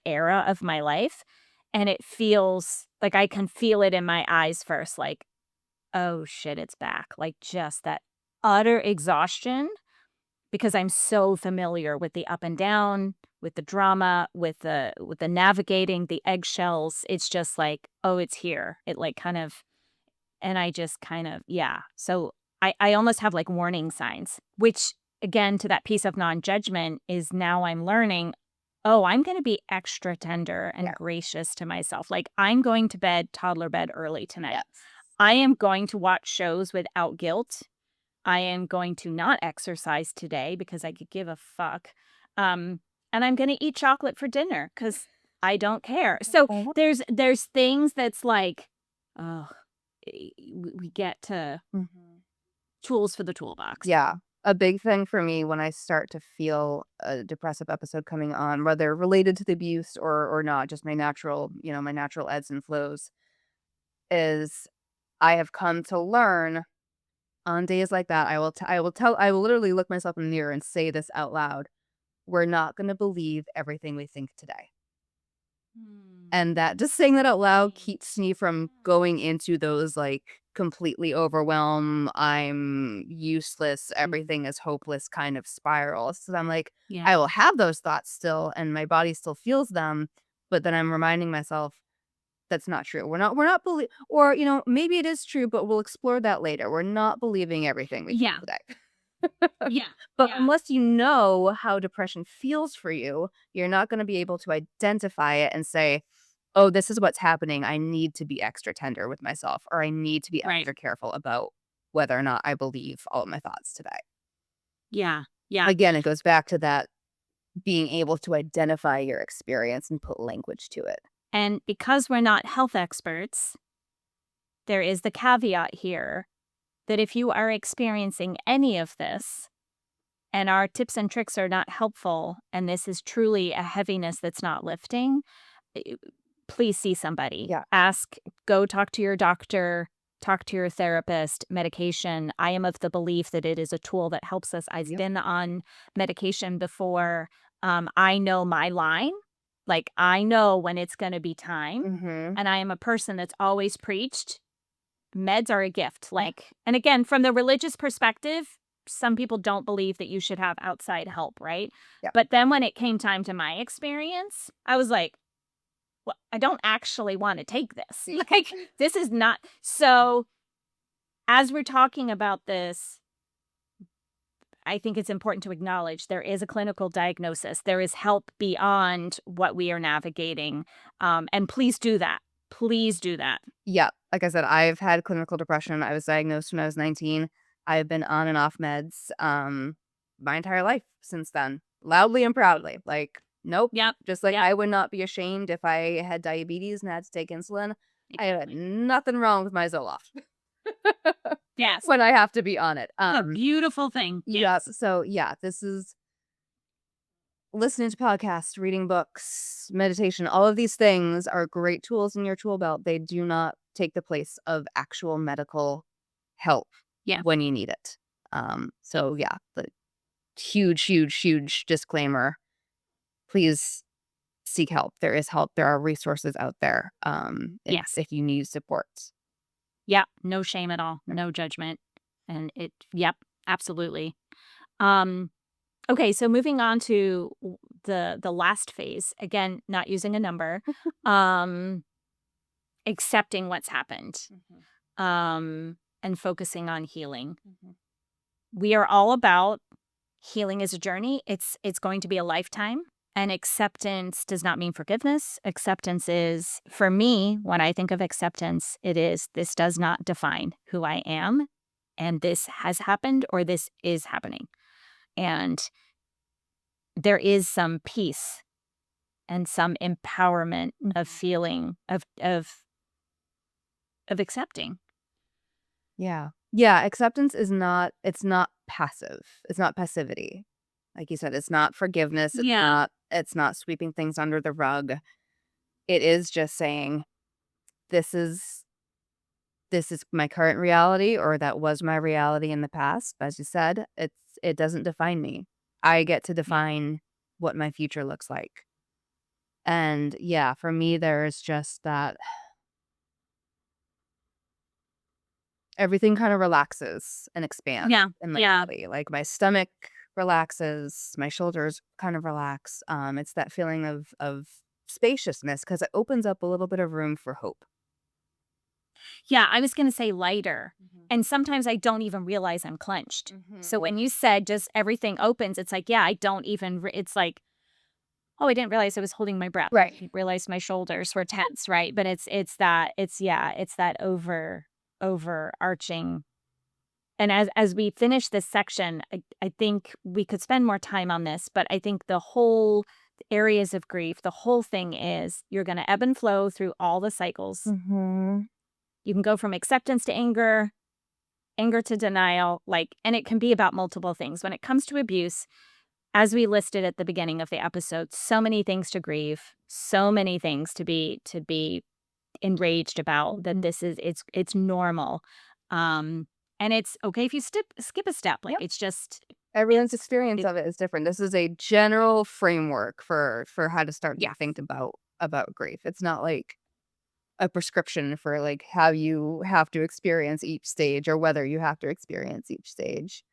era of my life, and it feels like I can feel it in my eyes first, like, "Oh shit, it's back." Like, just that utter exhaustion because I'm so familiar with the up and down, with the drama, with the navigating, the eggshells. It's just like, "Oh, it's here." It, like, kind of, and I just kind of, yeah. So I almost have, like, warning signs, which, again, to that piece of non-judgment is now I'm learning, oh, I'm gonna be extra tender and Yeah. gracious to myself. Like, I'm going to bed, toddler bed early tonight. Yes. I am going to watch shows without guilt. I am going to not exercise today because I could give a fuck. Um, and I'm gonna eat chocolate for dinner because I don't care. So Mhm. there's things that's like, oh, we get to Mhm. tools for the toolbox. Yeah. A big thing for me when I start to feel a depressive episode coming on, whether related to the abuse or not, just my natural ebbs and flows, is I have come to learn on days like that, I will literally look myself in the mirror and say this out loud. We're not going to believe everything we think today. Hmm. And that just saying that out loud Right. keeps me from going into those, like, completely overwhelmed, I'm useless, Mm. everything is hopeless kind of spirals. So I'm like, Yeah. I will have those thoughts still and my body still feels them, but then I'm reminding myself that's not true. We're not or, maybe it is true, but we'll explore that later. We're not believing everything we think Yeah. today. Yeah. But Yeah. unless you know how depression feels for you, you're not going to be able to identify it and say, "Oh, this is what's happening. I need to be extra tender with myself, or I need to be Right. extra careful about whether or not I believe all of my thoughts today." Yeah. Yeah. Again, it goes back to that being able to identify your experience and put language to it. And because we're not health experts, there is the caveat here that if you are experiencing any of this and our tips and tricks are not helpful and this is truly a heaviness that's not lifting, eh, please see somebody. Yeah. Ask, go talk to your doctor, talk to your therapist. Medication, I am of the belief that it is a tool that helps us. I've Yep. been on medication before. I know my line. Like, I know when it's going to be time. Mhm. And I am a person that's always preached meds are a gift. Yeah. Like, and again, from the religious perspective, some people don't believe that you should have outside help, right? Yep. But then when it came time to my experience, I was like, well, I don't actually want to take this. Like, this is not. So, as we're talking about this, I think it's important to acknowledge there is a clinical diagnosis. There is help beyond what we are navigating. And please do that. Please do that. Yeah, like I said, I've had clinical depression. I was diagnosed when I was 19. I've been on and off meds my entire life since then, loudly and proudly. Like, nope. Yep. Just like Yep. I would not be ashamed if I had diabetes and had to take insulin. I had Exactly. nothing wrong with my Zoloft Yes. when I have to be on it. A beautiful thing. Yeah. Yes. So yeah, this is listening to podcasts, reading books, meditation, all of these things are great tools in your tool belt. They do not take the place of actual medical help Yeah. when you need it. So yeah, the huge, huge, huge disclaimer. Please seek help. There is help. There are resources out there. Yes. If you need support. Yeah. No shame at all. No judgment. And yep, absolutely. Um, okay. So moving on to the last phase, again, not using a number, um, accepting what's happened, and focusing on healing. We are all about healing is a journey. It's going to be a lifetime. And acceptance does not mean forgiveness. Acceptance is, for me, when I think of acceptance, it is this does not define who I am, and this has happened or this is happening. And there is some peace and some empowerment of feeling of accepting. Yeah. Yeah, acceptance is not it's not passive. It's not passivity. Like you said, it's not forgiveness. Yeah. It's not sweeping things under the rug. It is just saying this is this is my current reality or that was my reality in the past. As you said, it doesn't define me. I get to Yeah. define what my future looks like. And yeah, for me there's just that everything kind of relaxes and expands Yeah. in my Yeah. body. Like my stomach relaxes, my shoulders kind of relax. It's that feeling of spaciousness because it opens up a little bit of room for hope. Yeah, I was gonna say lighter, Mhm. and sometimes I don't even realize I'm clenched. So Mhm. when you said just everything opens, it's like, yeah, I don't even it's like, "Oh, I didn't realize I was holding my breath. I Right. didn't realize my shoulders were tense," right? But it's that overarching. And as we finish this section, I think we could spend more time on this, but I think the whole areas of grief, the whole thing is you're gonna ebb and flow through all the cycles. Mhm. You can go from acceptance to anger, anger to denial, like, and it can be about multiple things. When it comes to abuse, as we listed at the beginning of the episode, so many things to grieve, so many things to be enraged about that this is it's normal. Um and it's okay if you skip a step. Like Yep. it's just Everyone's experience it of it is different. This is a general framework for how to start to yeah. think about grief. It's not like a prescription for like how you have to experience each stage or whether you have to experience each stage.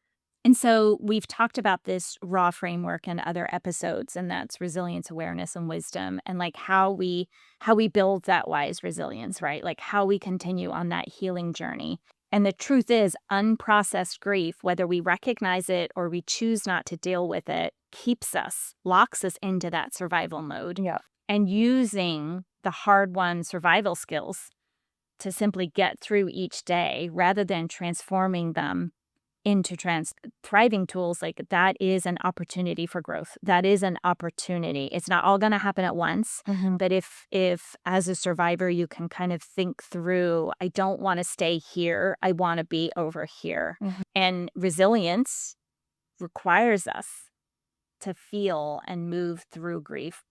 And so we've talked about this raw framework in other episodes, and that's resilience, awareness, and wisdom, and like how we build that wise resilience, right? Like how we continue on that healing journey. And the truth is, unprocessed grief, whether we recognize it or we choose not to deal with it, keeps us, locks us into that survival mode. Yeah. And using the hard won survival skills to simply get through each day rather than transforming them into thriving tools, like that is an opportunity for growth. That is an opportunity. It's not all going to happen at once, Mhm. but if as a survivor you can kind of think through, I don't want to stay here, I want to be over here. Mhm. And resilience requires us to feel and move through grief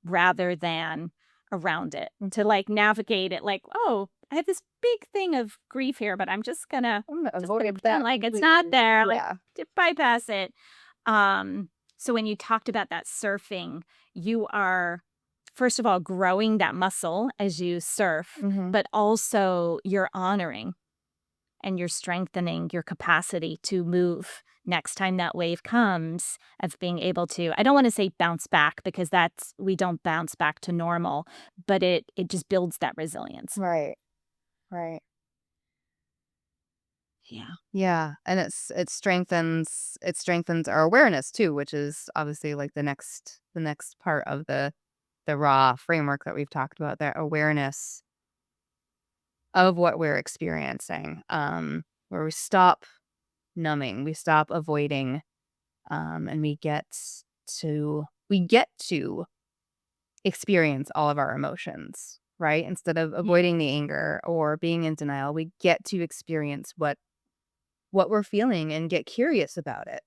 rather than around it, to like navigate it like, oh, I have this big thing of grief here, but I'm just gonna I'm gonna just gonna avoid pretend that like it's not completely. there, like Yeah. to bypass it. So when you talked about that surfing, you are first of all growing that muscle as you surf, Mhm. but also you're honoring and you're strengthening your capacity to move next time that wave comes, of being able to, I don't want to say bounce back because that's, we don't bounce back to normal, but it just builds that resilience. Right. Right. Yeah. Yeah, and it strengthens our awareness too, which is obviously like the next part of the raw framework that we've talked about, that awareness of what we're experiencing, where we stop numbing, we stop avoiding, and we get to experience all of our emotions, right? Instead of Yeah. avoiding the anger or being in denial, we get to experience what we're feeling and get curious about it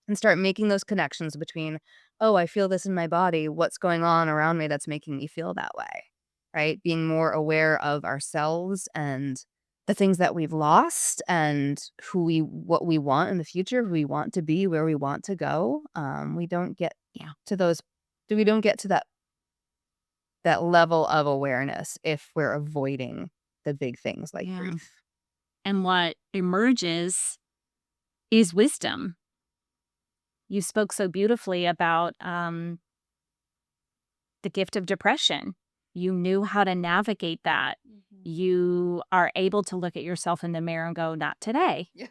and start making those connections between, oh, I feel this in my body. What's going on around me that's making me feel that way? Right? Being more aware of ourselves and the things that we've lost and what we want in the future, who we want to be, where we want to go. We don't get Yeah. to those, we don't get to that level of awareness if we're avoiding the big things like Yeah. grief. And what emerges is wisdom. You spoke so beautifully about the gift of depression. You knew how to navigate that. You are able to look at yourself in the mirror and go, not today, Yeah.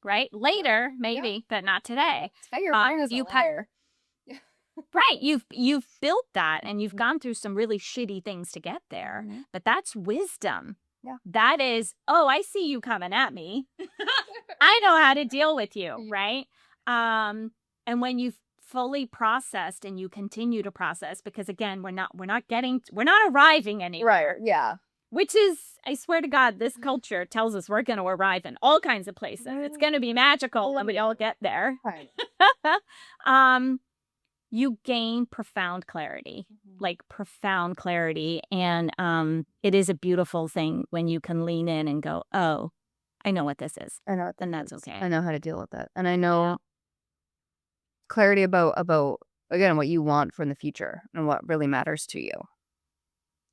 right? Later, Yeah. maybe, but not today. Say your mind is a You pa- liar. Yeah. right. You've built that and you've gone through some really shitty things to get there. Mhm. But that's wisdom. Yeah. That is, oh, I see you coming at me. I know how to deal with you, Yeah. right? And when you've fully processed and you continue to process, because again, we're not arriving anywhere, Right. Yeah. which is, I swear to God, this culture tells us we're going to arrive in all kinds of places. It's going to be magical when we all get there. Right. um, you gain profound clarity, like profound clarity. And it is a beautiful thing when you can lean in and go, oh, I know what this is. I know what Then that that's is. okay. I know how to deal with it. And I know clarity about again what you want from the future and what really matters to you.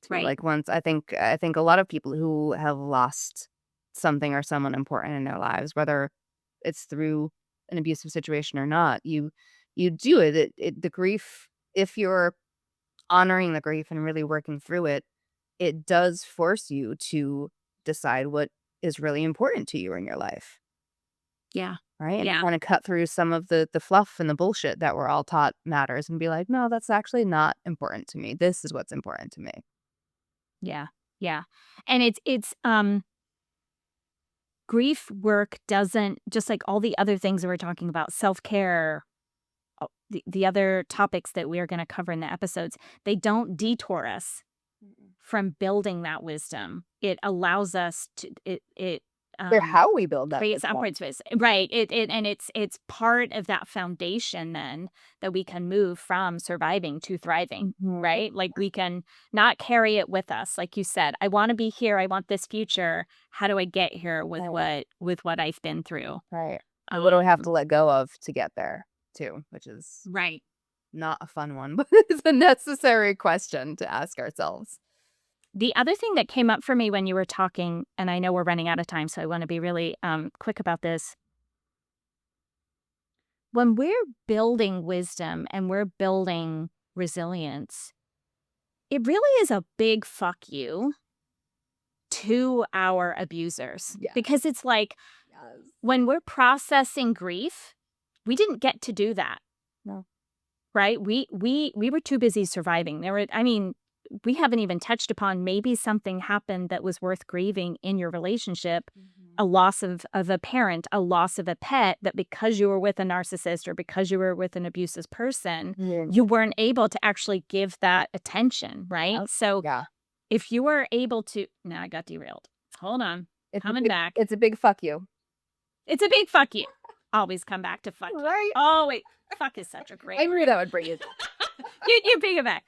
Too. Right. Like once I think a lot of people who have lost something or someone important in their lives, whether it's through an abusive situation or not, you do it. The grief, if you're honoring the grief and really working through it, it does force you to decide what is really important to you in your life, Yeah. right? And Yeah. kind of cut through some of the fluff and the bullshit that we're all taught matters and be like, no, that's actually not important to me. This is what's important to me. Yeah. Yeah. And it's grief work doesn't, just like all the other things that we're talking about, self-care, the other topics that we're going to cover in the episodes, they don't detour us from building that wisdom. It allows us to it They're how we build that creates wisdom. upward space. Right. It and it's part of that foundation then that we can move from surviving to thriving, Mhm. right? Like we can not carry it with us. Like you said, I want to be here, I want this future. How do I get here with what I've been through? Right. And what do I have to Um, let go of to get there too, which is right. not a fun one, but it's a necessary question to ask ourselves. The other thing that came up for me when you were talking, and I know we're running out of time, so I want to be really quick about this. When we're building wisdom and we're building resilience, it really is a big fuck you to our abusers. Yeah. Because it's like Yes. when we're processing grief, we didn't get to do that, No. right? We were too busy surviving. We haven't even touched upon maybe something happened that was worth grieving in your relationship, a loss of a parent, a loss of a pet, that because you were with a narcissist or because you were with an abusive person, Yeah. you weren't able to actually give that attention, right? Yep. So Yeah. if you were able to, now I got derailed. Hold on. It's a Coming big, back. it's a big fuck you. It's a big fuck you. Always come back to fuck you. Right. Oh, wait. Fuck is such a great. I knew that would bring you. You bring it back.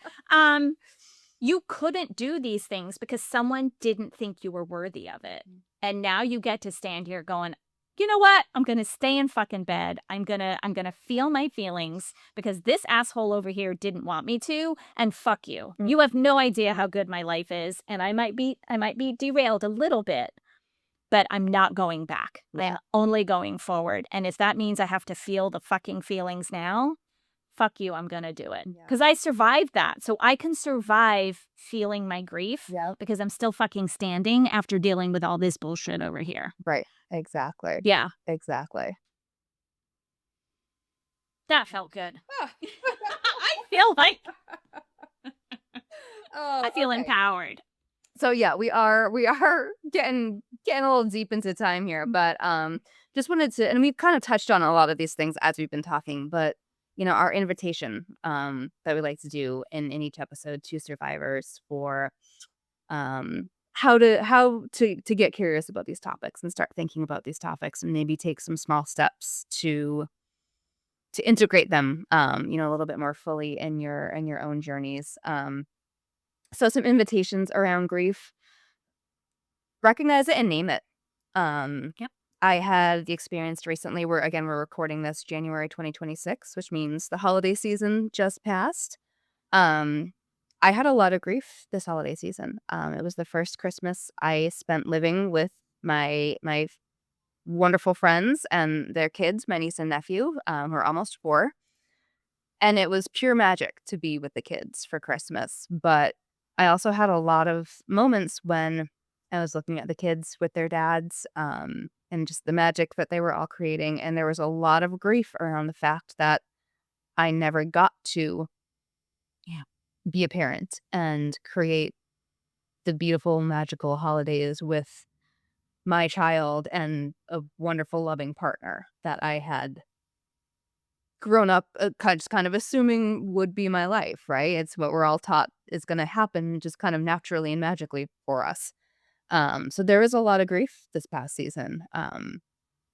You couldn't do these things because someone didn't think you were worthy of it. And now you get to stand here going, you know what? I'm going to stay in fucking bed. I'm going to feel my feelings because this asshole over here didn't want me to, and fuck you. You have no idea how good my life is, and I might be derailed a little bit, but I'm not going back. Yeah. I'm only going forward. And if that means I have to feel the fucking feelings now, fuck you, I'm gonna do it. Yeah. Because I survived that. So I can survive feeling my grief Yep. because I'm still fucking standing after dealing with all this bullshit over here. Right. Exactly. Yeah, Exactly. that felt good. I feel like Oh, I feel okay. empowered. So yeah, we are getting a little deep into time here, but just wanted to, and we've kind of touched on a lot of these things as we've been talking, but our invitation that we like to do in each episode to survivors for how to get curious about these topics and start thinking about these topics and maybe take some small steps to integrate them a little bit more fully in your own journeys. So some invitations around grief: recognize it and name it. Um, Yep. I had the experience recently where, again, we're recording this January 2026, which means the holiday season just passed. Um, I had a lot of grief this holiday season. It was the first Christmas I spent living with my wonderful friends and their kids, my niece and nephew, who are almost 4. And it was pure magic to be with the kids for Christmas, but I also had a lot of moments when I was looking at the kids with their dads, and just the magic that they were all creating, and there was a lot of grief around the fact that I never got to Yeah. be a parent and create the beautiful, magical holidays with my child and a wonderful, loving partner that I had grown up, kind of assuming would be my life, right? It's what we're all taught is gonna happen just kind of naturally and magically for us. So there was a lot of grief this past season,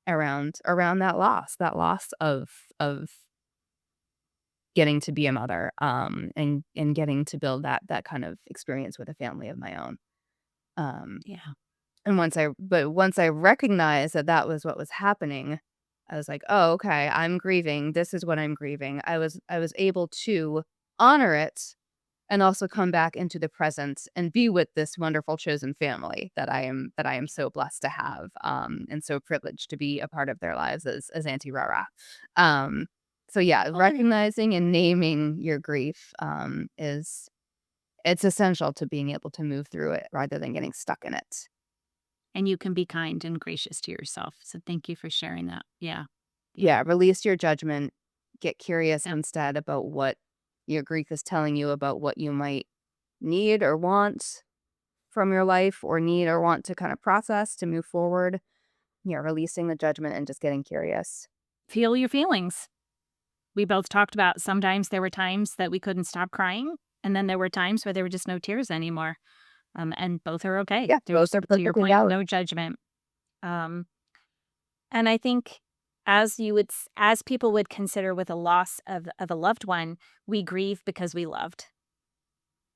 around that loss of getting to be a mother, and getting to build that kind of experience with a family of my own. Um, Yeah. and once I recognized that that was what was happening, I was like, "Oh, okay, I'm grieving. This is what I'm grieving." I was able to honor it and also come back into the present and be with this wonderful chosen family that I am so blessed to have, and so privileged to be a part of their lives as Auntie Rara. Um, so yeah, Okay. recognizing and naming your grief, is it's essential to being able to move through it rather than getting stuck in it. And you can be kind and gracious to yourself. So thank you for sharing that. Yeah. Yeah. Yeah, release your judgment, get curious Yeah. instead about what your grief is telling you about what you might need or want from your life, or need or want to kind of process to move forward. Yeah, releasing the judgment and just getting curious. Feel your feelings. We both talked about sometimes there were times that we couldn't stop crying. And then there were times where there were just no tears anymore. And both are okay. Yeah, There's, both are to your perfectly point, valid. no judgment. Um, and I think as people would consider with a loss of a loved one, we grieve because we loved,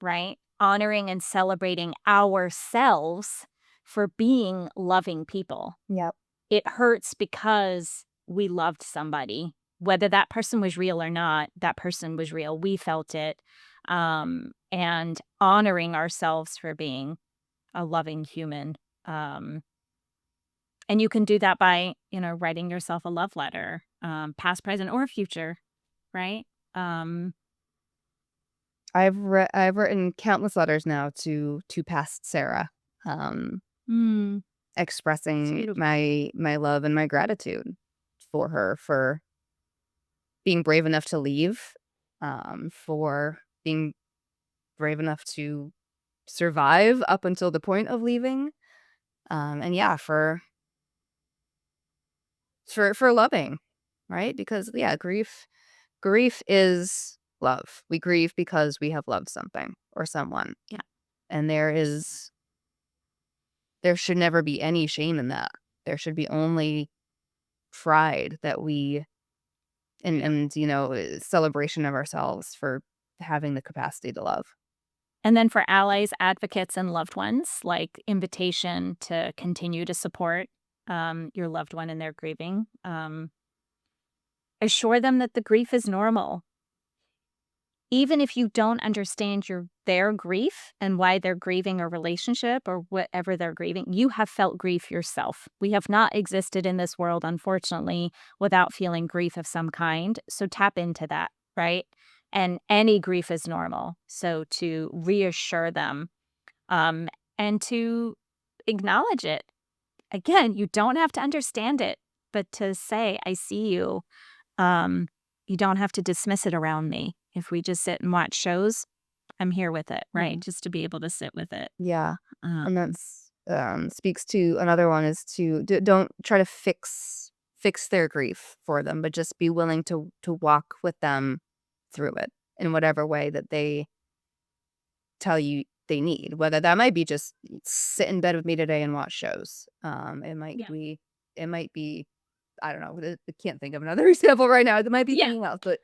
right? Honoring and celebrating ourselves for being loving people. Yep. It hurts because we loved somebody, whether that person was real or not. That person was real. We felt it. And honoring ourselves for being a loving human. Um, and you can do that by, writing yourself a love letter, past, present, or future, right? Um, I've written countless letters now to past Sarah, um, mm, it's expressing beautiful. my love and my gratitude for her, for being brave enough to leave, for being brave enough to survive up until the point of leaving, and yeah, for loving, right? Because yeah, grief is love. We grieve because we have loved something or someone, Yeah. and there should never be any shame in that. There should be only pride that we and celebration of ourselves for having the capacity to love. And then for allies, advocates, and loved ones, like invitation to continue to support your loved one in their grieving. Assure them that the grief is normal. Even if you don't understand their grief and why they're grieving a relationship or whatever they're grieving, you have felt grief yourself. We have not existed in this world, unfortunately, without feeling grief of some kind. So tap into that, right? And any grief is normal. So to reassure them, um, and to acknowledge it. Again, you don't have to understand it, but to say, I see you. Um, you don't have to dismiss it around me. If we just sit and watch shows, I'm here with it, right? Mhm. Just to be able to sit with it. Yeah. Um, And that's speaks to another one is to don't try to fix their grief for them, but just be willing to walk with them through it in whatever way that they tell you they need. Whether that might be just sit in bed with me today and watch shows. yeah. It might be I don't know. I can't think of another example right now. It might be Yeah. something else, but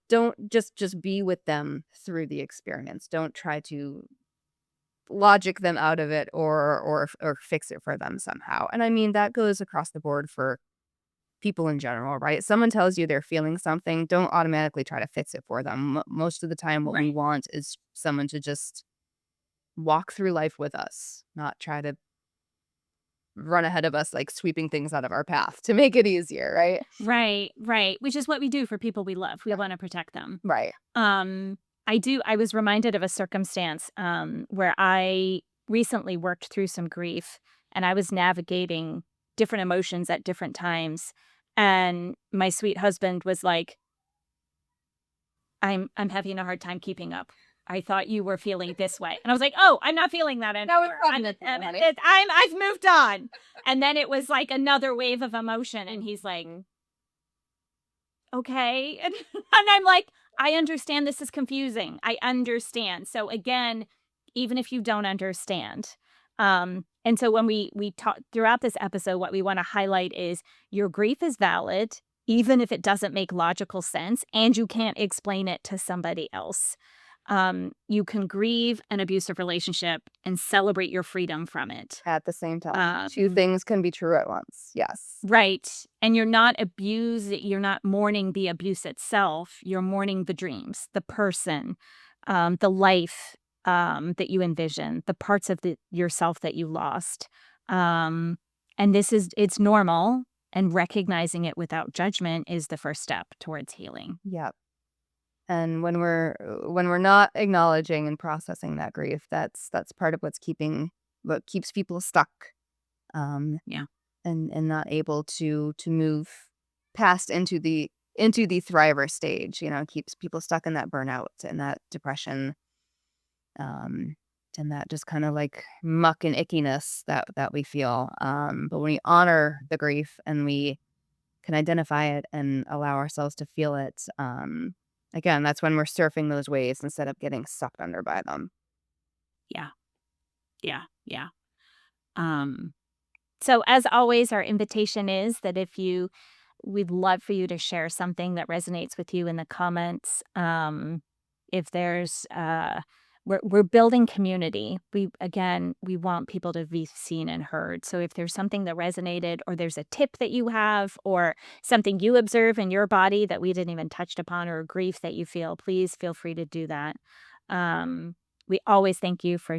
don't just be with them through the experience. Don't try to logic them out of it or fix it for them somehow. And I mean that goes across the board for people in general, right? Someone tells you they're feeling something, don't automatically try to fix it for them. Most of the time what we Right. want is someone to just walk through life with us, not try to run ahead of us like sweeping things out of our path to make it easier, right? Right. Right. Which is what we do for people we love. We want to protect them. Right. Um, I was reminded of a circumstance where I recently worked through some grief and I was navigating different emotions at different times. And my sweet husband was like, I'm having a hard time keeping up. I thought you were feeling this way. And I was like, "Oh, I'm not feeling that No, it's anymore. probably not that, honey. I've moved on." And then it was like another wave of emotion and he's like, "Okay." And I'm like, "I understand this is confusing. I understand." So again, even if you don't understand, and so when we talk throughout this episode, what we want to highlight is your grief is valid, even if it doesn't make logical sense and you can't explain it to somebody else. You can grieve an abusive relationship and celebrate your freedom from it. At the same time. Two Um, things can be true at once. Yes. right. And you're not mourning the abuse itself. You're mourning the dreams, the person, the life that you envision, the parts of yourself that you lost. Um, and it's normal. And recognizing it without judgment is the first step towards healing. Yep. And when we're not acknowledging and processing that grief, that's part of what keeps people stuck, um, Yeah. and not able to move past into the thriver stage. You know, keeps people stuck in that burnout and that depression, um, and that just kind of like muck and ickiness that we feel. But when we honor the grief and we can identify it and allow ourselves to feel it, again, that's when we're surfing those waves instead of getting sucked under by them. Yeah. Yeah. Yeah. Um, So, as always, our invitation is that we'd love for you to share something that resonates with you in the comments. If there's, we're building community. We want people to be seen and heard. So, if there's something that resonated, or there's a tip that you have, or something you observe in your body that we didn't even touch upon, or grief that you feel, please feel free to do that. We always thank you for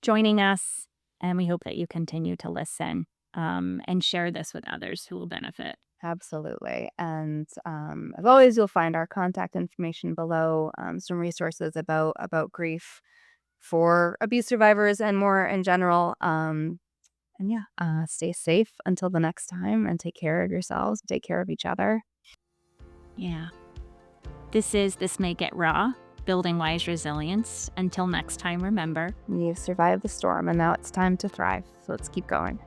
joining us, and we hope that you continue to listen, and share this with others who will benefit. Absolutely. And as always, you'll find our contact information below, some resources about grief for abuse survivors and more in general. And yeah, stay safe until the next time and take care of yourselves, take care of each other. Yeah. This May Get Raw, building wise resilience. Until next time, remember, You've survived the storm and now it's time to thrive. So let's keep going.